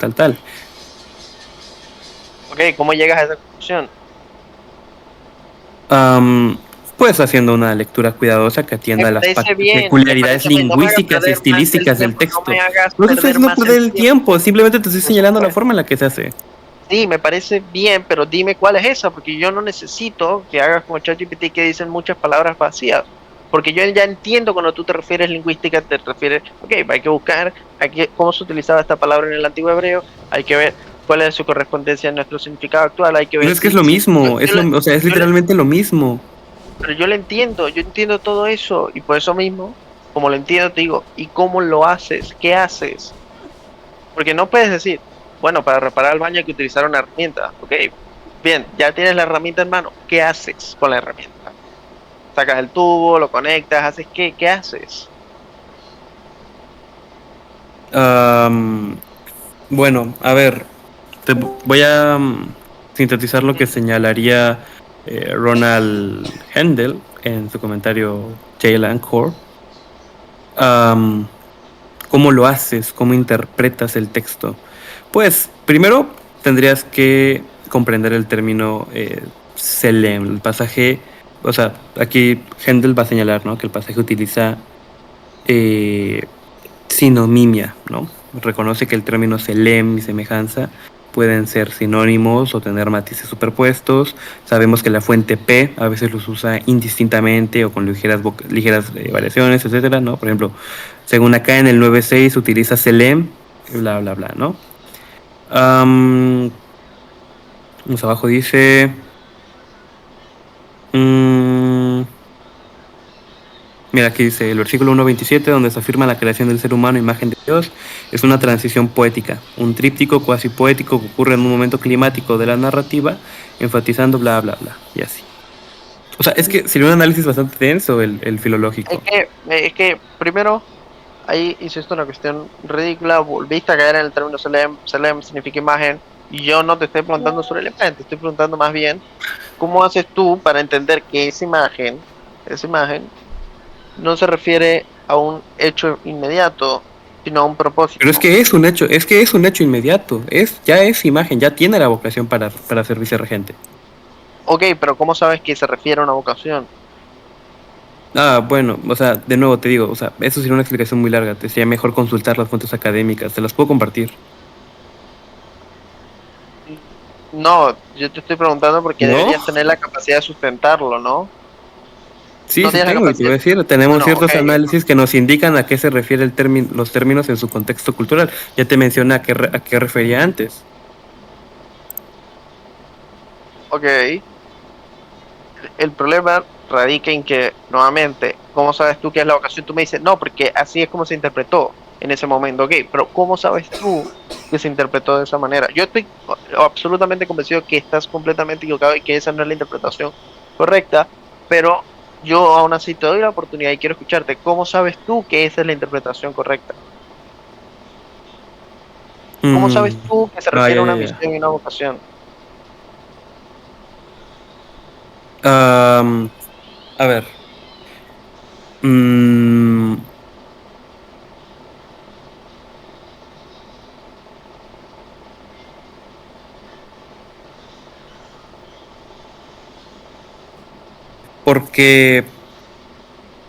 Speaker 6: Ok, ¿cómo llegas a esa conclusión?
Speaker 2: Pues haciendo una lectura cuidadosa que atienda a las peculiaridades lingüísticas y estilísticas del texto. No te estoy haciendo perder el tiempo, simplemente te estoy señalando la forma en la que se hace.
Speaker 6: Sí, me parece bien, pero dime cuál es esa, porque yo no necesito que hagas como ChatGPT que dicen muchas palabras vacías. Porque yo ya entiendo cuando tú te refieres lingüística, te refieres, ok, hay que buscar cómo se utilizaba esta palabra en el antiguo hebreo, hay que ver cuál es su correspondencia en nuestro significado actual, hay que ver...
Speaker 2: Pero es que es lo mismo, es literalmente lo mismo.
Speaker 6: Pero yo entiendo todo eso, y por eso mismo, como lo entiendo, te digo, ¿y cómo lo haces? ¿Qué haces? Porque no puedes decir, bueno, para reparar el baño hay que utilizar una herramienta, ok, bien, ya tienes la herramienta en mano, ¿qué haces con la herramienta? Sacas el tubo, lo conectas, haces ¿qué haces?
Speaker 2: Bueno, a ver, te voy a sintetizar lo que señalaría Ronald Hendel en su comentario Jail and Core. ¿Cómo lo haces? ¿Cómo interpretas el texto? Pues primero tendrías que comprender el término Selem, el pasaje. O sea, aquí Hendel va a señalar, ¿no?, que el pasaje utiliza sinonimia, ¿no? Reconoce que el término Selem y semejanza pueden ser sinónimos o tener matices superpuestos. Sabemos que la fuente P a veces los usa indistintamente o con ligeras variaciones, etcétera, ¿no? Por ejemplo, según acá en el 9.6 utiliza Selem, bla, bla, bla, ¿no? Más abajo dice... Mira, aquí dice el versículo 1.27, donde se afirma la creación del ser humano, imagen de Dios, es una transición poética, un tríptico cuasi poético que ocurre en un momento climático de la narrativa, enfatizando bla, bla, bla, y así. O sea, es que sería un análisis bastante denso el filológico.
Speaker 6: Es que primero, ahí hiciste una cuestión ridícula, volviste a caer en el término Selem significa imagen, y yo no te estoy preguntando sobre la imagen, te estoy preguntando más bien, ¿cómo haces tú para entender que esa imagen no se refiere a un hecho inmediato, sino a un propósito?
Speaker 2: Pero es que es un hecho inmediato, ya es imagen, ya tiene la vocación para ser vicerregente.
Speaker 6: Ok, pero ¿cómo sabes que se refiere a una vocación?
Speaker 2: Bueno, o sea, de nuevo te digo, o sea, eso sería una explicación muy larga, te sería mejor consultar las fuentes académicas, te las puedo compartir.
Speaker 6: No, yo te estoy preguntando porque deberías tener la capacidad de sustentarlo, ¿no?
Speaker 2: Sí, sí tengo, y te voy a decir, tenemos ciertos análisis que nos indican a qué se refiere los términos en su contexto cultural. Ya te mencioné a qué refería antes.
Speaker 6: Ok. El problema radica en que, nuevamente, ¿cómo sabes tú qué es la vocación? Tú me dices, no, porque así es como se interpretó en ese momento, ok, pero ¿cómo sabes tú que se interpretó de esa manera? Yo estoy absolutamente convencido que estás completamente equivocado y que esa no es la interpretación correcta, pero yo aún así te doy la oportunidad y quiero escucharte. ¿Cómo sabes tú que esa es la interpretación correcta? ¿Cómo sabes tú que se refiere a una misión y una vocación?
Speaker 2: A ver. Porque...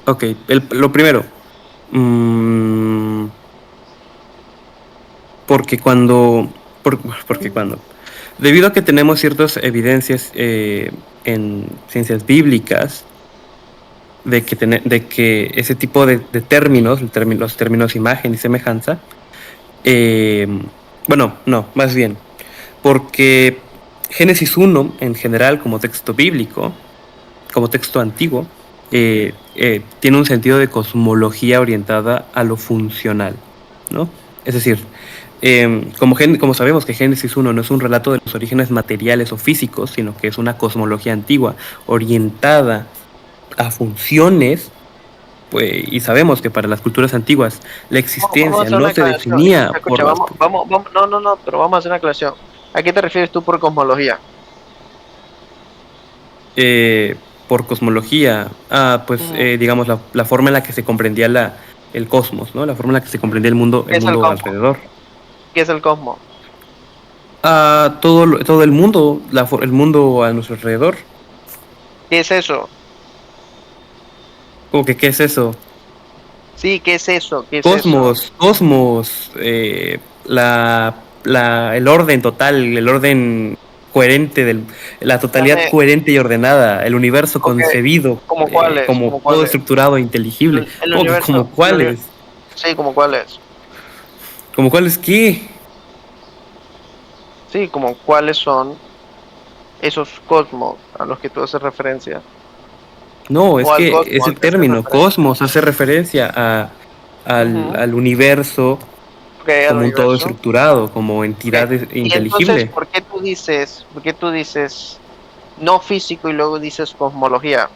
Speaker 2: Ok, lo primero. porque porque cuando, debido a que tenemos ciertas evidencias en ciencias bíblicas de que ese tipo de términos, los términos imagen y semejanza, bueno, no, más bien, porque Génesis 1 en general como texto bíblico, como texto antiguo, tiene un sentido de cosmología orientada a lo funcional, ¿no? Es decir, como sabemos que Génesis 1 no es un relato de los orígenes materiales o físicos, sino que es una cosmología antigua orientada a funciones, pues, y sabemos que para las culturas antiguas la
Speaker 6: Vamos a
Speaker 2: existencia
Speaker 6: hacer
Speaker 2: no
Speaker 6: una
Speaker 2: se
Speaker 6: aclaración.
Speaker 2: definía por
Speaker 6: Escucha,
Speaker 2: las...
Speaker 6: no, pero vamos a hacer una aclaración. ¿A qué te refieres tú por cosmología?
Speaker 2: por cosmología, pues digamos la forma en la que se comprendía el cosmos, ¿no? La forma en la que se comprendía el mundo
Speaker 6: ¿Qué es el cosmos?
Speaker 2: alrededor.
Speaker 6: ¿Qué es el cosmos?
Speaker 2: Todo el mundo, el mundo a nuestro alrededor.
Speaker 6: ¿Qué es eso?
Speaker 2: ¿Cómo que qué es eso?
Speaker 6: Sí, ¿qué es eso? ¿Qué es eso?
Speaker 2: Cosmos, el orden total, el orden coherente, la totalidad
Speaker 6: Dame,
Speaker 2: coherente y ordenada, el universo
Speaker 6: ok,
Speaker 2: concebido
Speaker 6: ¿como cuáles?
Speaker 2: como
Speaker 6: ¿Como
Speaker 2: todo
Speaker 6: cuáles?
Speaker 2: estructurado e inteligible.
Speaker 6: El
Speaker 2: ¿Cómo que
Speaker 6: universo,
Speaker 2: como cuáles?
Speaker 6: sí, ¿como cuáles?
Speaker 2: ¿Como cuáles qué?
Speaker 6: Sí, ¿como cuáles son esos cosmos a los que tú haces referencia?
Speaker 2: No, es
Speaker 6: O al
Speaker 2: que
Speaker 6: cosmos
Speaker 2: ese
Speaker 6: al que haces
Speaker 2: término
Speaker 6: referencia.
Speaker 2: cosmos hace referencia
Speaker 6: Ujú.
Speaker 2: al universo
Speaker 6: Ok, al
Speaker 2: como un todo
Speaker 6: universo.
Speaker 2: estructurado, como
Speaker 6: Ok.
Speaker 2: entidad
Speaker 6: Y entonces,
Speaker 2: inteligible.
Speaker 6: por qué tú dices no físico y luego dices cosmología?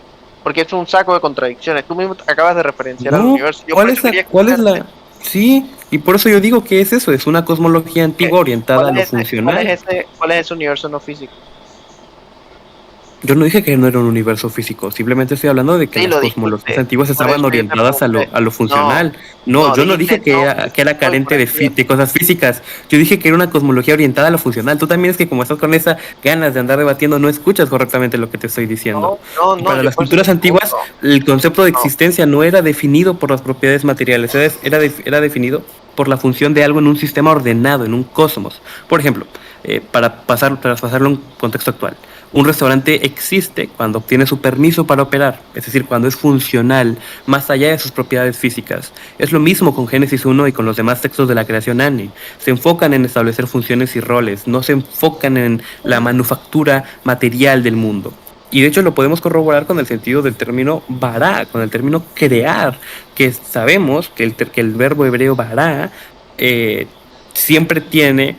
Speaker 6: Porque es un saco de contradicciones. Tú mismo acabas de referenciar al
Speaker 2: No,
Speaker 6: universo. Yo por eso quería
Speaker 2: cuál es
Speaker 6: escucharte.
Speaker 2: Sí, y por eso yo digo que es eso, es una cosmología antigua orientada a lo funcional.
Speaker 6: Cuál es ese universo no físico?
Speaker 2: Yo no dije que no era un universo físico, simplemente estoy hablando de que
Speaker 6: Sí,
Speaker 2: las
Speaker 6: lo
Speaker 2: cosmologías
Speaker 6: dijiste.
Speaker 2: antiguas
Speaker 6: Por
Speaker 2: estaban
Speaker 6: eso yo te
Speaker 2: orientadas
Speaker 6: pregunté.
Speaker 2: a lo
Speaker 6: No,
Speaker 2: funcional. No,
Speaker 6: no,
Speaker 2: yo no dije
Speaker 6: dijiste no
Speaker 2: que era
Speaker 6: físico y por
Speaker 2: carente
Speaker 6: aquí
Speaker 2: de cosas físicas, yo dije que era una cosmología orientada a lo funcional. Tú también es que como estás con esa ganas de andar debatiendo, no escuchas correctamente lo que te estoy diciendo. Y para
Speaker 6: yo
Speaker 2: las
Speaker 6: por eso te
Speaker 2: culturas antiguas,
Speaker 6: pregunto.
Speaker 2: el concepto de
Speaker 6: No.
Speaker 2: existencia no era definido por las propiedades materiales, era definido por la función de algo en un sistema ordenado, en un cosmos. Por ejemplo, para pasarlo a un contexto actual. Un restaurante existe cuando obtiene su permiso para operar, es decir, cuando es funcional, más allá de sus propiedades físicas. Es lo mismo con Génesis 1 y con los demás textos de la creación ANI. Se enfocan en establecer funciones y roles, no se enfocan en la manufactura material del mundo. Y de hecho lo podemos corroborar con el sentido del término bará, con el término crear, que sabemos que el verbo hebreo bará siempre tiene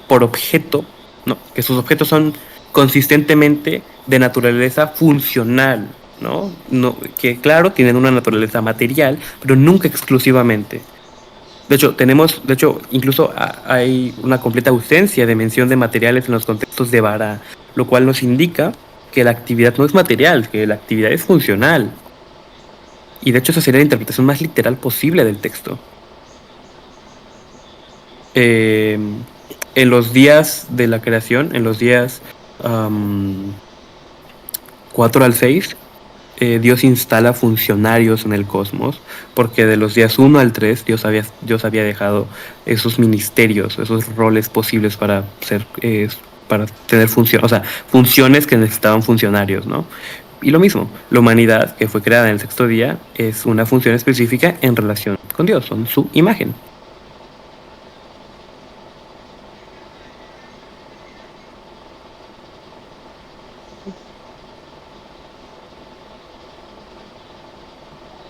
Speaker 2: por objeto, ¿no? Que sus objetos son consistentemente de naturaleza funcional, ¿no? No, que claro, tienen una naturaleza material, pero nunca exclusivamente. De hecho, incluso hay una completa ausencia de mención de materiales en los contextos de vara, lo cual nos indica que la actividad no es material, que la actividad es funcional. Y de hecho esa sería la interpretación más literal posible del texto. Eh, en los días de la creación, en los días 4 al 6, Dios instala funcionarios en el cosmos, porque de los días 1 al 3 Dios había dejado esos ministerios, esos roles posibles para tener funciones que necesitaban funcionarios, ¿no? Y lo mismo, la humanidad que fue creada en el sexto día es una función específica en relación con Dios, son su imagen.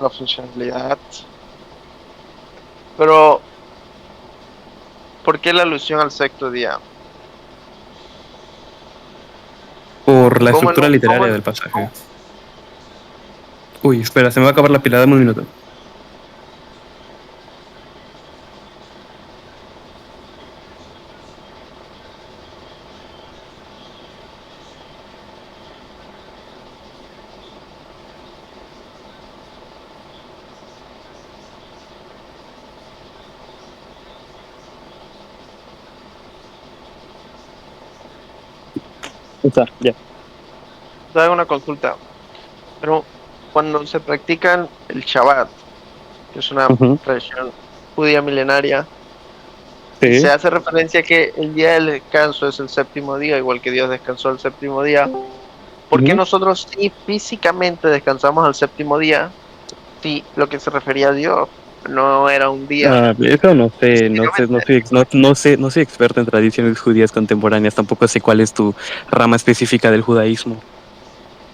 Speaker 6: La funcionalidad. Pero, ¿por qué la alusión al sexto día?
Speaker 2: Por la
Speaker 6: ¿Cómo
Speaker 2: estructura
Speaker 6: no?
Speaker 2: literaria del pasaje. Uy, espera, se me va a acabar la pila, dame un minuto. Está, ya.
Speaker 6: Te hago una consulta. Pero cuando se practica el Shabbat, que es una
Speaker 2: Ujú.
Speaker 6: tradición judía milenaria, y se hace referencia a que el día del descanso es el séptimo día, igual que Dios descansó el séptimo día. ¿Por qué nosotros sí físicamente descansamos al séptimo día? Sí, lo que se refería a Dios no era un día.
Speaker 2: Eso no sé, no soy experto en tradiciones judías contemporáneas, tampoco sé cuál es tu rama específica del judaísmo.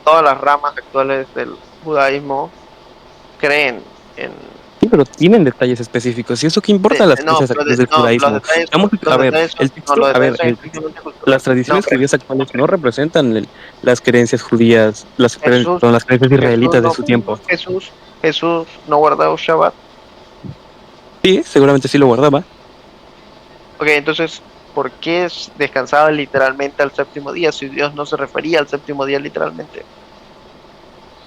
Speaker 6: Todas las ramas actuales del judaísmo creen en...
Speaker 2: Sí, pero tienen detalles específicos. ¿Y eso qué importa las
Speaker 6: No,
Speaker 2: creencias actuales del judaísmo? A ver, el texto, las tradiciones judías actuales no representan las creencias judías, son las creencias israelitas de su tiempo.
Speaker 6: Jesús no guardaba Shabbat.
Speaker 2: Sí, seguramente sí lo guardaba.
Speaker 6: Ok, entonces, ¿por qué descansaba literalmente al séptimo día si Dios no se refería al séptimo día literalmente?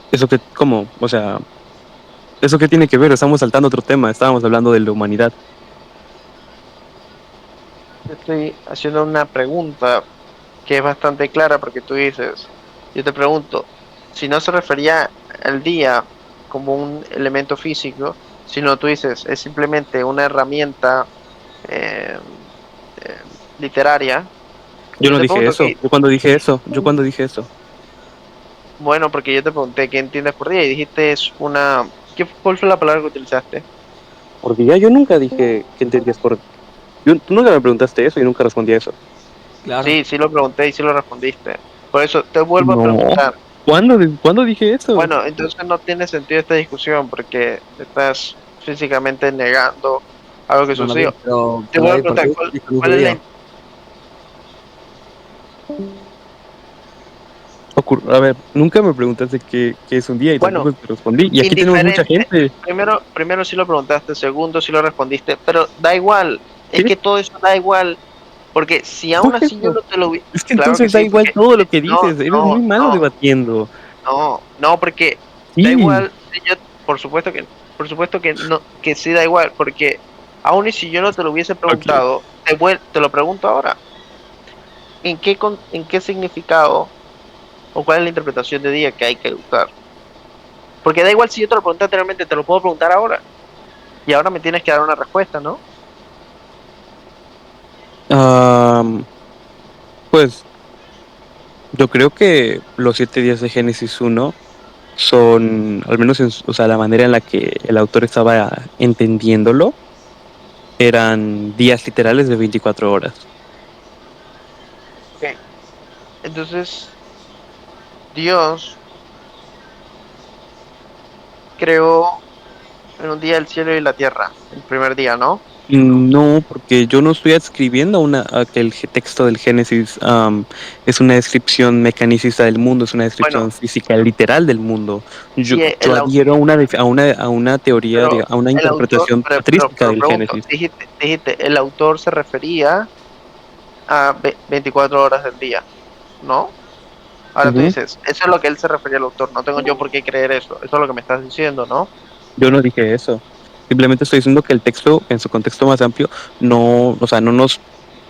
Speaker 2: Eso que, ¿cómo? O sea, ¿eso qué tiene que ver? Estamos saltando otro tema, estábamos hablando de la humanidad.
Speaker 6: Estoy haciendo una pregunta que es bastante clara porque tú dices, yo te pregunto, si no se refería al día como un elemento físico, sino tú dices, es simplemente una herramienta eh, literaria.
Speaker 2: Yo no dije eso. Yo cuando dije eso.
Speaker 6: Bueno, porque yo te pregunté qué entiendes por día y dijiste es una... ¿Cuál fue la palabra que utilizaste?
Speaker 2: Por día yo nunca dije que entendías por... Tú nunca me preguntaste eso y nunca respondí a eso.
Speaker 7: Claro.
Speaker 6: Sí, sí lo pregunté y sí lo respondiste. Por eso te vuelvo a preguntar.
Speaker 2: ¿Cuándo dije eso?
Speaker 6: Bueno, entonces no tiene sentido esta discusión porque estás físicamente negando algo que sucedió. Te vuelvo a preguntar, ¿cuál es la...
Speaker 2: A ver, nunca me preguntaste qué es un día y tampoco te respondí. Y aquí tenemos mucha gente.
Speaker 6: Primero sí lo preguntaste, segundo sí lo respondiste, pero da igual. Es que todo eso da igual. Porque si aún así yo no te lo vi...
Speaker 2: Es que entonces da igual todo lo que dices. Eres muy malo debatiendo.
Speaker 6: No, porque da igual. Por supuesto que no, que sí da igual, porque aún y si yo no te lo hubiese preguntado, te lo pregunto ahora. ¿En qué significado o cuál es la interpretación de día que hay que usar? Porque da igual si yo te lo pregunté anteriormente, te lo puedo preguntar ahora. Y ahora me tienes que dar una respuesta, ¿no?
Speaker 2: Pues yo creo que los 7 días de Génesis 1 son, al menos o sea, la manera en la que el autor estaba entendiéndolo, eran días literales de 24 horas.
Speaker 6: Ok. Entonces, Dios creó en un día el cielo y la tierra, el primer día, ¿no?
Speaker 2: No, porque yo no estoy adscribiendo a que el texto del Génesis es una descripción mecanicista del mundo, es una descripción física literal del mundo. Yo adhiero a una teoría, a una interpretación patrística del Génesis.
Speaker 6: Dijiste, el autor se refería a 24 horas del día, ¿no? Ahora tú dices, eso es lo que él se refería al autor, no tengo yo por qué creer eso es lo que me estás diciendo, ¿no?
Speaker 2: Yo no dije eso. Simplemente estoy diciendo que el texto, en su contexto más amplio, no nos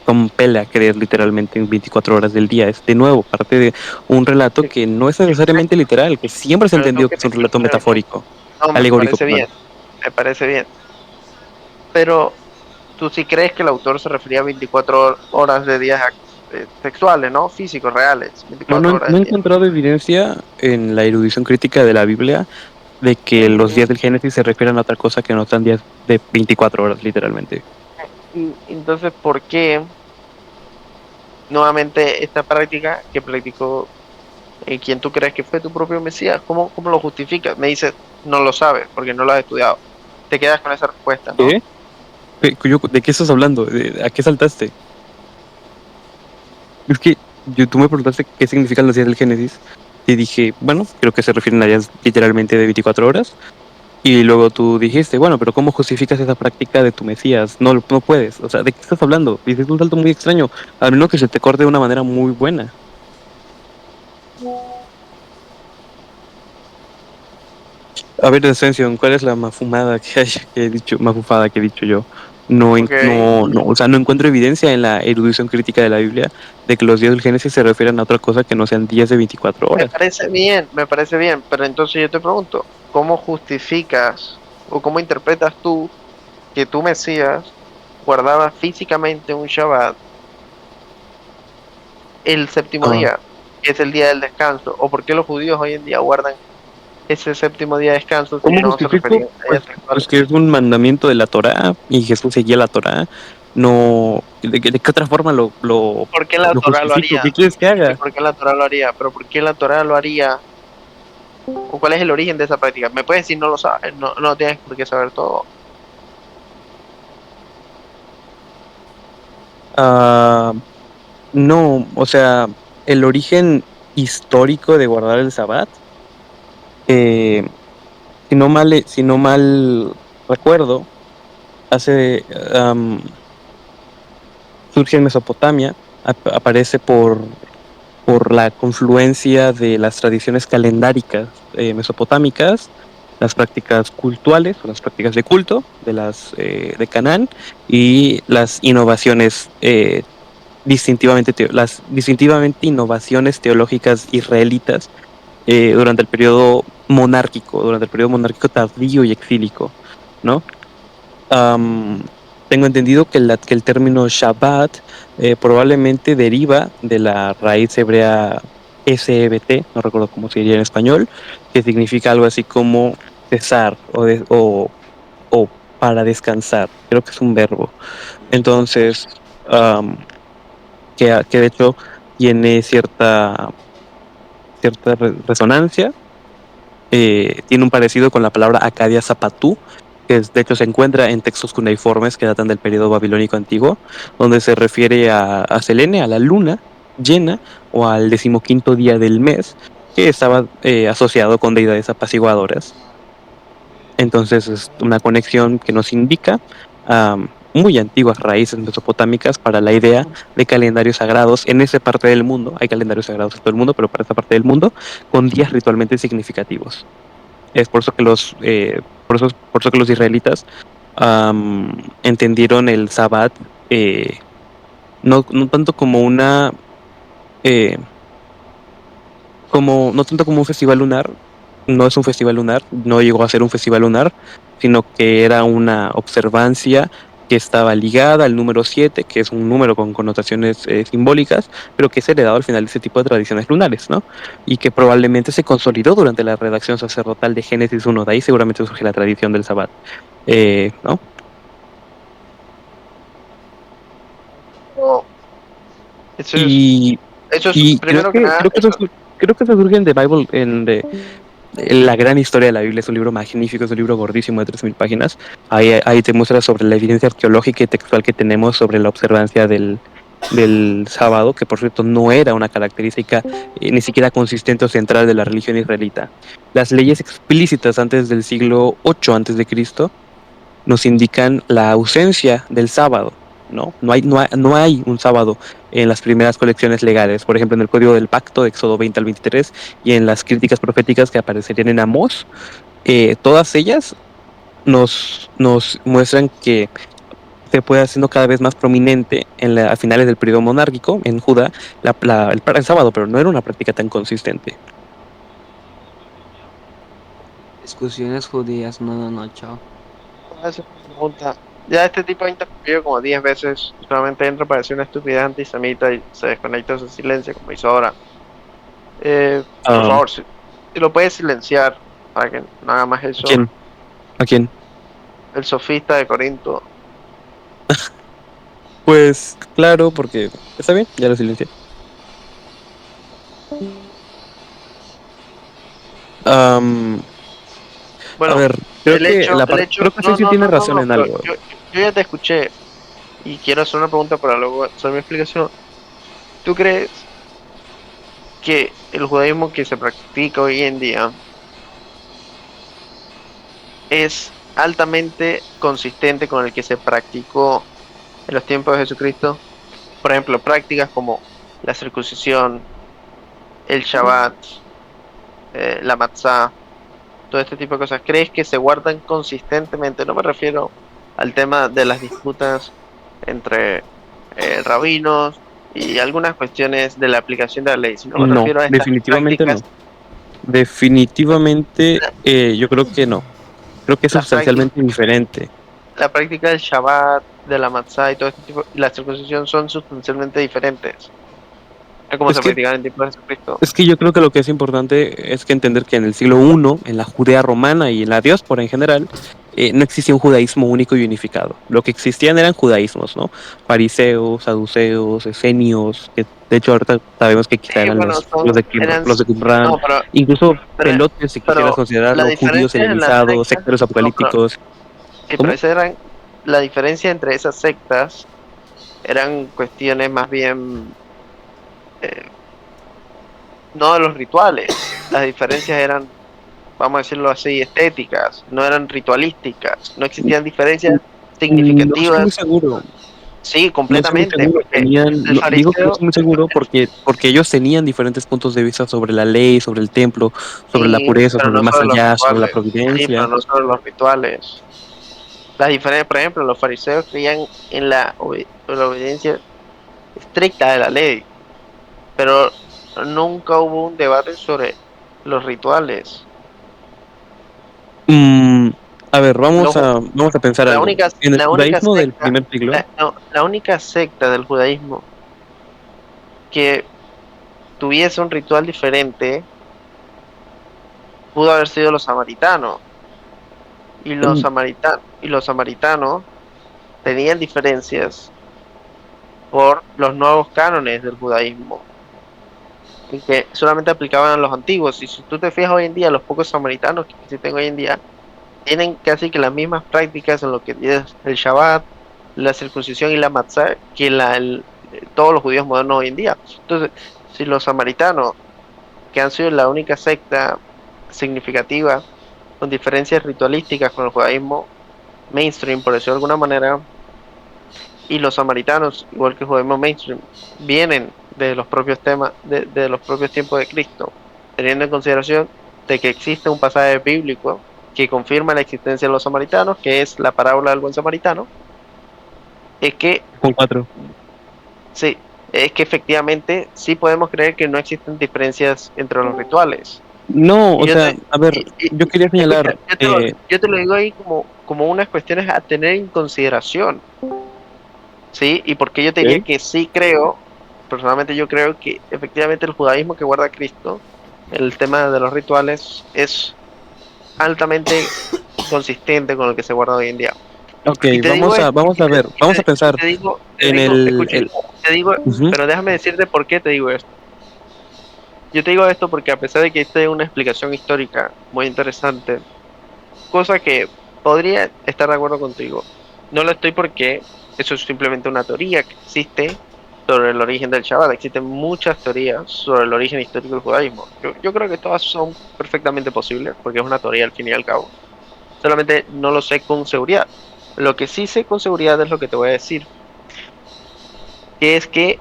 Speaker 2: compele a creer literalmente en 24 horas del día. Es de nuevo parte de un relato que no es necesariamente literal, que siempre se ha entendido que es un relato metafórico, alegórico.
Speaker 6: Me parece bien. Pero tú sí crees que el autor se refería a 24 horas de días sexuales, ¿no? Físicos, reales.
Speaker 2: No he encontrado evidencia en la erudición crítica de la Biblia de que los días del Génesis se refieran a otra cosa que no sean días de 24 horas, literalmente.
Speaker 6: Entonces, ¿por qué nuevamente esta práctica que practicó quien tú crees que fue tu propio Mesías? ¿Cómo lo justificas? Me dices, no lo sabes porque no lo has estudiado. Te quedas con esa respuesta, ¿no?
Speaker 2: ¿Qué? ¿De qué estás hablando? ¿A qué saltaste? Es que tú me preguntaste qué significan los días del Génesis y dije, bueno, creo que se refieren a días literalmente de 24 horas. Y luego tú dijiste, bueno, pero ¿cómo justificas esa práctica de tu Mesías? No puedes. O sea, ¿de qué estás hablando? Dices un salto muy extraño, al menos que se te corte de una manera muy buena. A ver, Ascension, ¿cuál es la mafumada que he dicho, mafufada que he dicho yo? No, o sea, no encuentro evidencia en la erudición crítica de la Biblia de que los días del Génesis se refieran a otra cosa que no sean días de 24 horas.
Speaker 6: Me parece bien, pero entonces yo te pregunto, ¿cómo justificas o cómo interpretas tú que tu Mesías guardaba físicamente un Shabbat el séptimo día, que es el día del descanso, o por qué los judíos hoy en día guardan ese séptimo día de descanso si
Speaker 2: ¿Cómo
Speaker 6: no se referían a
Speaker 2: pues,
Speaker 6: días
Speaker 2: pues
Speaker 6: sexuales.
Speaker 2: que es un mandamiento de la Torá y Jesús seguía la Torá. No, ¿de qué otra forma
Speaker 6: ¿Por qué la
Speaker 2: lo
Speaker 6: Torah lo
Speaker 2: justifico?
Speaker 6: haría?
Speaker 2: ¿Qué quieres que
Speaker 6: ¿Y
Speaker 2: haga?
Speaker 6: por qué la Torah lo haría? Pero ¿por qué la Torah lo haría? ¿O cuál es el origen de esa práctica? ¿Me puedes decir? No lo sabes, no tienes por qué saber todo.
Speaker 2: Ah, no, o sea, el origen histórico de guardar el Sabbat, eh, si no mal recuerdo, hace surge en Mesopotamia, aparece por la confluencia de las tradiciones calendáricas mesopotámicas, las prácticas cultuales o las prácticas de culto de las de Canaán y las innovaciones las distintivamente innovaciones teológicas israelitas durante el periodo monárquico tardío y exílico, ¿no? Am, Tengo entendido que el término Shabbat probablemente deriva de la raíz hebrea SEBT, no recuerdo cómo se diría en español, que significa algo así como cesar o para descansar. Creo que es un verbo. Entonces, am, que de hecho tiene cierta resonancia. Tiene un parecido con la palabra Acadia Zapatú, que de hecho se encuentra en textos cuneiformes que datan del periodo babilónico antiguo, donde se refiere a Selene, a la luna llena, o al decimoquinto día del mes, que estaba asociado con deidades apaciguadoras. Entonces es una conexión que nos indica muy antiguas raíces mesopotámicas para la idea de calendarios sagrados en esa parte del mundo. Hay calendarios sagrados en todo el mundo, pero para esta parte del mundo, con días ritualmente significativos. Es por eso que por eso que los israelitas entendieron el Sabbat no tanto como eh, no tanto como un festival lunar, no es un festival lunar, no llegó a ser un festival lunar, sino que era una observancia que estaba ligada al número 7, que es un número con connotaciones simbólicas, pero que es heredado al final de ese tipo de tradiciones lunares, ¿no? Y que probablemente se consolidó durante la redacción sacerdotal de Génesis 1, de ahí seguramente surge la tradición del Sabbat, ¿no?
Speaker 6: No, eso es,
Speaker 2: Y,
Speaker 6: eso es
Speaker 2: y
Speaker 6: primero que nada,
Speaker 2: creo que eso surge en The Bible, la gran historia de la Biblia. Es un libro magnífico, es un libro gordísimo de 3000 páginas. Ahí te muestra sobre la evidencia arqueológica y textual que tenemos sobre la observancia del sábado, que por cierto no era una característica ni siquiera consistente o central de la religión israelita. Las leyes explícitas antes del siglo 8 antes de Cristo nos indican la ausencia del sábado, ¿no? No hay un sábado en las primeras colecciones legales, por ejemplo, en el Código del Pacto de Éxodo 20 al 23 y en las críticas proféticas que aparecerían en Amós. Todas ellas nos muestran que se puede haciendo cada vez más prominente a finales del periodo monárquico en Judá el sábado, pero no era una práctica tan consistente.
Speaker 7: Discusiones judías, no, chao.
Speaker 6: hacer una pregunta. Ya este tipo ha interrumpido como 10 veces, solamente entra para decir una estupidez antisemita y se desconecta su silencio como hizo ahora. Por favor, si lo puedes silenciar para que no haga más eso.
Speaker 2: ¿A quién?
Speaker 6: El sofista de Corinto.
Speaker 2: Pues claro, porque está bien, ya lo silencié.
Speaker 6: Bueno,
Speaker 2: a ver, creo que sí tiene razón en
Speaker 6: pero
Speaker 2: algo.
Speaker 6: yo ya te escuché y quiero hacer una pregunta para luego hacer mi explicación. ¿Tú crees que el judaísmo que se practica hoy en día es altamente consistente con el que se practicó en los tiempos de Jesucristo? Por ejemplo, prácticas como la circuncisión, el Shabbat, la matzah, todo este tipo de cosas. ¿Crees que se guardan consistentemente? No me refiero al tema de las disputas entre rabinos y algunas cuestiones de la aplicación de la ley, sino me
Speaker 2: No,
Speaker 6: refiero a estas
Speaker 2: definitivamente
Speaker 6: prácticas.
Speaker 2: no. Definitivamente, yo creo que no. Creo que es
Speaker 6: Las prácticas,
Speaker 2: sustancialmente diferente.
Speaker 6: la práctica del Shabbat, de la matzá y todo este tipo, y la circuncisión son sustancialmente diferentes a cómo
Speaker 2: Es
Speaker 6: se
Speaker 2: que-
Speaker 6: practicaba en el tiempo de Jesucristo.
Speaker 2: Es que yo creo que lo que es importante es que entender que en el siglo I, en la Judea romana y en la diáspora en general, no existía un judaísmo único y unificado. Lo que existían eran judaísmos, ¿no? Fariseos, saduceos, esenios, que de hecho ahorita sabemos que quizá
Speaker 6: Sí,
Speaker 2: eran
Speaker 6: bueno, eran,
Speaker 2: los de Qumran,
Speaker 6: no,
Speaker 2: incluso
Speaker 6: pero,
Speaker 2: Pelotes, si quisieras
Speaker 6: pero la
Speaker 2: considerarlo, judíos
Speaker 6: diferencia en las
Speaker 2: helenizados,
Speaker 6: sectas,
Speaker 2: sectores
Speaker 6: no, pero,
Speaker 2: apocalípticos.
Speaker 6: sí, pero
Speaker 2: ¿Cómo?
Speaker 6: esas eran, la diferencia entre esas sectas eran cuestiones más bien, eh, no de los rituales, las diferencias eran, vamos a decirlo así, estéticas, no eran ritualísticas, no existían diferencias
Speaker 2: No estoy muy
Speaker 6: significativas.
Speaker 2: seguro.
Speaker 6: Sí,
Speaker 2: No estoy muy
Speaker 6: completamente,
Speaker 2: seguro,
Speaker 6: porque el
Speaker 2: digo que no
Speaker 6: fariseo,
Speaker 2: estoy muy seguro porque ellos tenían diferentes puntos de vista sobre la ley, sobre el templo, sobre la
Speaker 6: sí,
Speaker 2: pureza,
Speaker 6: pero
Speaker 2: sobre el
Speaker 6: no
Speaker 2: más
Speaker 6: sobre los
Speaker 2: allá, sobre la
Speaker 6: rituales, sí, pero
Speaker 2: providencia.
Speaker 6: no sobre los rituales. Las diferencias, por ejemplo, los fariseos creían en la obediencia estricta de la ley, pero nunca hubo un debate sobre los rituales.
Speaker 2: Mm, a ver,
Speaker 6: Los
Speaker 2: vamos a pensar algo. En el
Speaker 6: la única
Speaker 2: judaísmo del
Speaker 6: secta,
Speaker 2: primer siglo,
Speaker 6: no, la única secta del judaísmo que tuviese un ritual diferente pudo haber sido los samaritanos.
Speaker 2: mm,
Speaker 6: Y los samaritanos tenían diferencias por los nuevos cánones del judaísmo, y que solamente aplicaban a los antiguos. Y si tú te fijas hoy en día, los pocos samaritanos que existen hoy en día tienen casi que las mismas prácticas en lo que es el Shabbat, la circuncisión y la matzah que todos los judíos modernos hoy en día. Entonces, si los samaritanos, que han sido la única secta significativa con diferencias ritualísticas con el judaísmo mainstream, por decirlo de alguna manera, y los samaritanos, igual que el judaísmo mainstream, vienen de los propios temas, de los propios tiempos de Cristo, teniendo en consideración de que existe un pasaje bíblico que confirma la existencia de los samaritanos, que es la parábola del buen samaritano, es que
Speaker 2: con 4.
Speaker 6: sí, es que efectivamente sí podemos creer que no existen diferencias entre los rituales.
Speaker 2: No,
Speaker 6: Y
Speaker 2: o
Speaker 6: yo
Speaker 2: sea,
Speaker 6: te,
Speaker 2: a ver, yo quería
Speaker 6: escucha,
Speaker 2: señalar,
Speaker 6: yo te lo digo ahí como unas cuestiones a tener en consideración, ¿sí? Y porque yo te diría
Speaker 2: ¿eh?
Speaker 6: que sí creo, personalmente yo creo que efectivamente el judaísmo que guarda Cristo, el tema de los rituales, es altamente consistente con el que se guarda hoy en día.
Speaker 2: Ok,
Speaker 6: Y te digo esto,
Speaker 2: vamos a ver, vamos a pensar
Speaker 6: te
Speaker 2: en
Speaker 6: digo, escucha, te digo,
Speaker 2: ujú.
Speaker 6: pero déjame decirte por qué te digo esto. Yo te digo esto porque a pesar de que esta es una explicación histórica muy interesante, cosa que podría estar de acuerdo contigo, no lo estoy porque eso es simplemente una teoría que existe sobre el origen del Shabbat. Existen muchas teorías sobre el origen histórico del judaísmo. Yo creo que todas son perfectamente posibles porque es una teoría al fin y al cabo. Solamente no lo sé con seguridad. Lo que sí sé con seguridad es lo que te voy a decir, que es que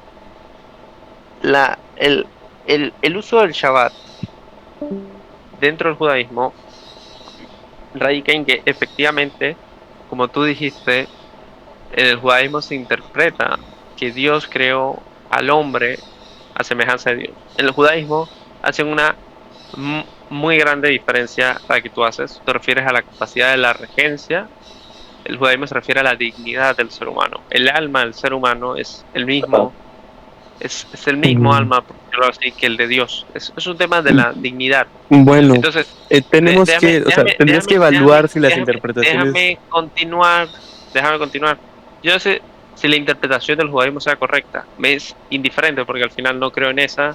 Speaker 6: la, el uso del Shabbat dentro del judaísmo radica en que efectivamente, como tú dijiste, en el judaísmo se interpreta que Dios creó al hombre a semejanza de Dios. En el judaísmo hacen una muy grande diferencia a la que tú haces. Te refieres a la capacidad de la regencia. El judaísmo se refiere a la dignidad del ser humano. El alma del ser humano es el mismo, es el mismo
Speaker 2: Mm,
Speaker 6: alma, por decirlo así, que el de Dios. Es un tema de la dignidad.
Speaker 2: Bueno,
Speaker 6: Entonces,
Speaker 2: tenemos que, o sea, tendrías que evaluar si las interpretaciones.
Speaker 6: déjame continuar. Yo no sé si la interpretación del judaísmo sea correcta. Me es indiferente porque al final no creo en esa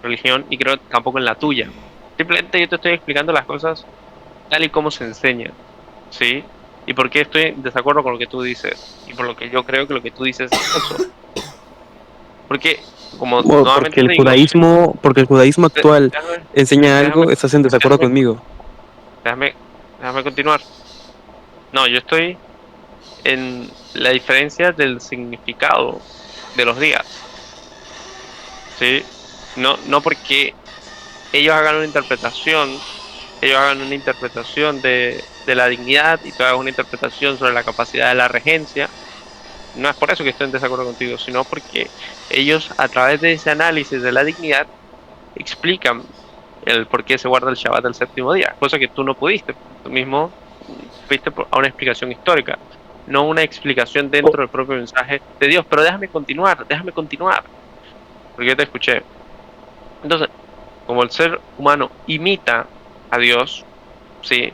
Speaker 6: religión y creo tampoco en la tuya. Simplemente yo te estoy explicando las cosas tal y como se enseñan, ¿sí? Y por qué estoy en desacuerdo con lo que tú dices y por lo que yo creo que lo que tú dices es falso. Porque, como nuevamente te digo,
Speaker 2: Porque el judaísmo actual
Speaker 6: déjame,
Speaker 2: enseña
Speaker 6: déjame,
Speaker 2: algo, estás en desacuerdo
Speaker 6: déjame,
Speaker 2: conmigo.
Speaker 6: déjame, déjame continuar. No, yo estoy en la diferencia del significado de los días, ¿sí? No porque ellos hagan una interpretación de la dignidad y tú hagas una interpretación sobre la capacidad de la regencia. No es por eso que estoy en desacuerdo contigo, sino porque ellos a través de ese análisis de la dignidad explican el por qué se guarda el Shabbat del séptimo día, cosa que tú no pudiste, tú mismo fuiste a una explicación histórica.
Speaker 1: no una explicación dentro del propio mensaje de Dios. Pero déjame continuar, porque yo te escuché. Entonces, como el ser humano imita a Dios, ¿sí?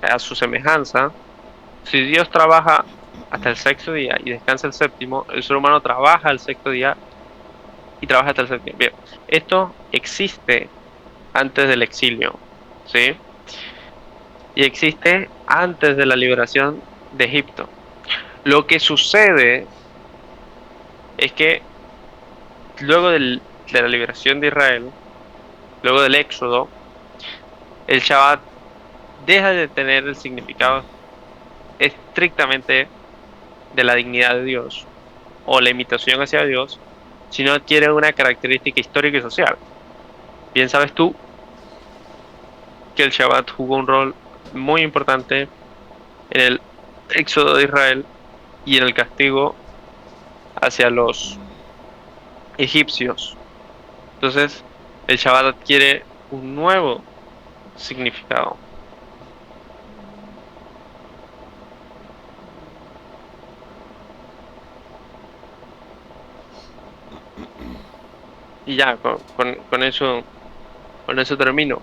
Speaker 1: A su semejanza, si Dios trabaja hasta el sexto día y descansa el séptimo, el ser humano trabaja el sexto día y trabaja hasta el séptimo. Bien, esto existe antes del exilio, ¿sí? Y existe antes de la liberación de Egipto. Lo que sucede es que luego de la liberación de Israel, luego del éxodo, el Shabbat deja de tener el significado estrictamente de la dignidad de Dios o la imitación hacia Dios, sino adquiere una característica histórica y social. Bien sabes tú que el Shabbat jugó un rol muy importante en el éxodo de Israel y en el castigo hacia los egipcios. Entonces, el Shabbat adquiere un nuevo significado. Y ya, con eso termino.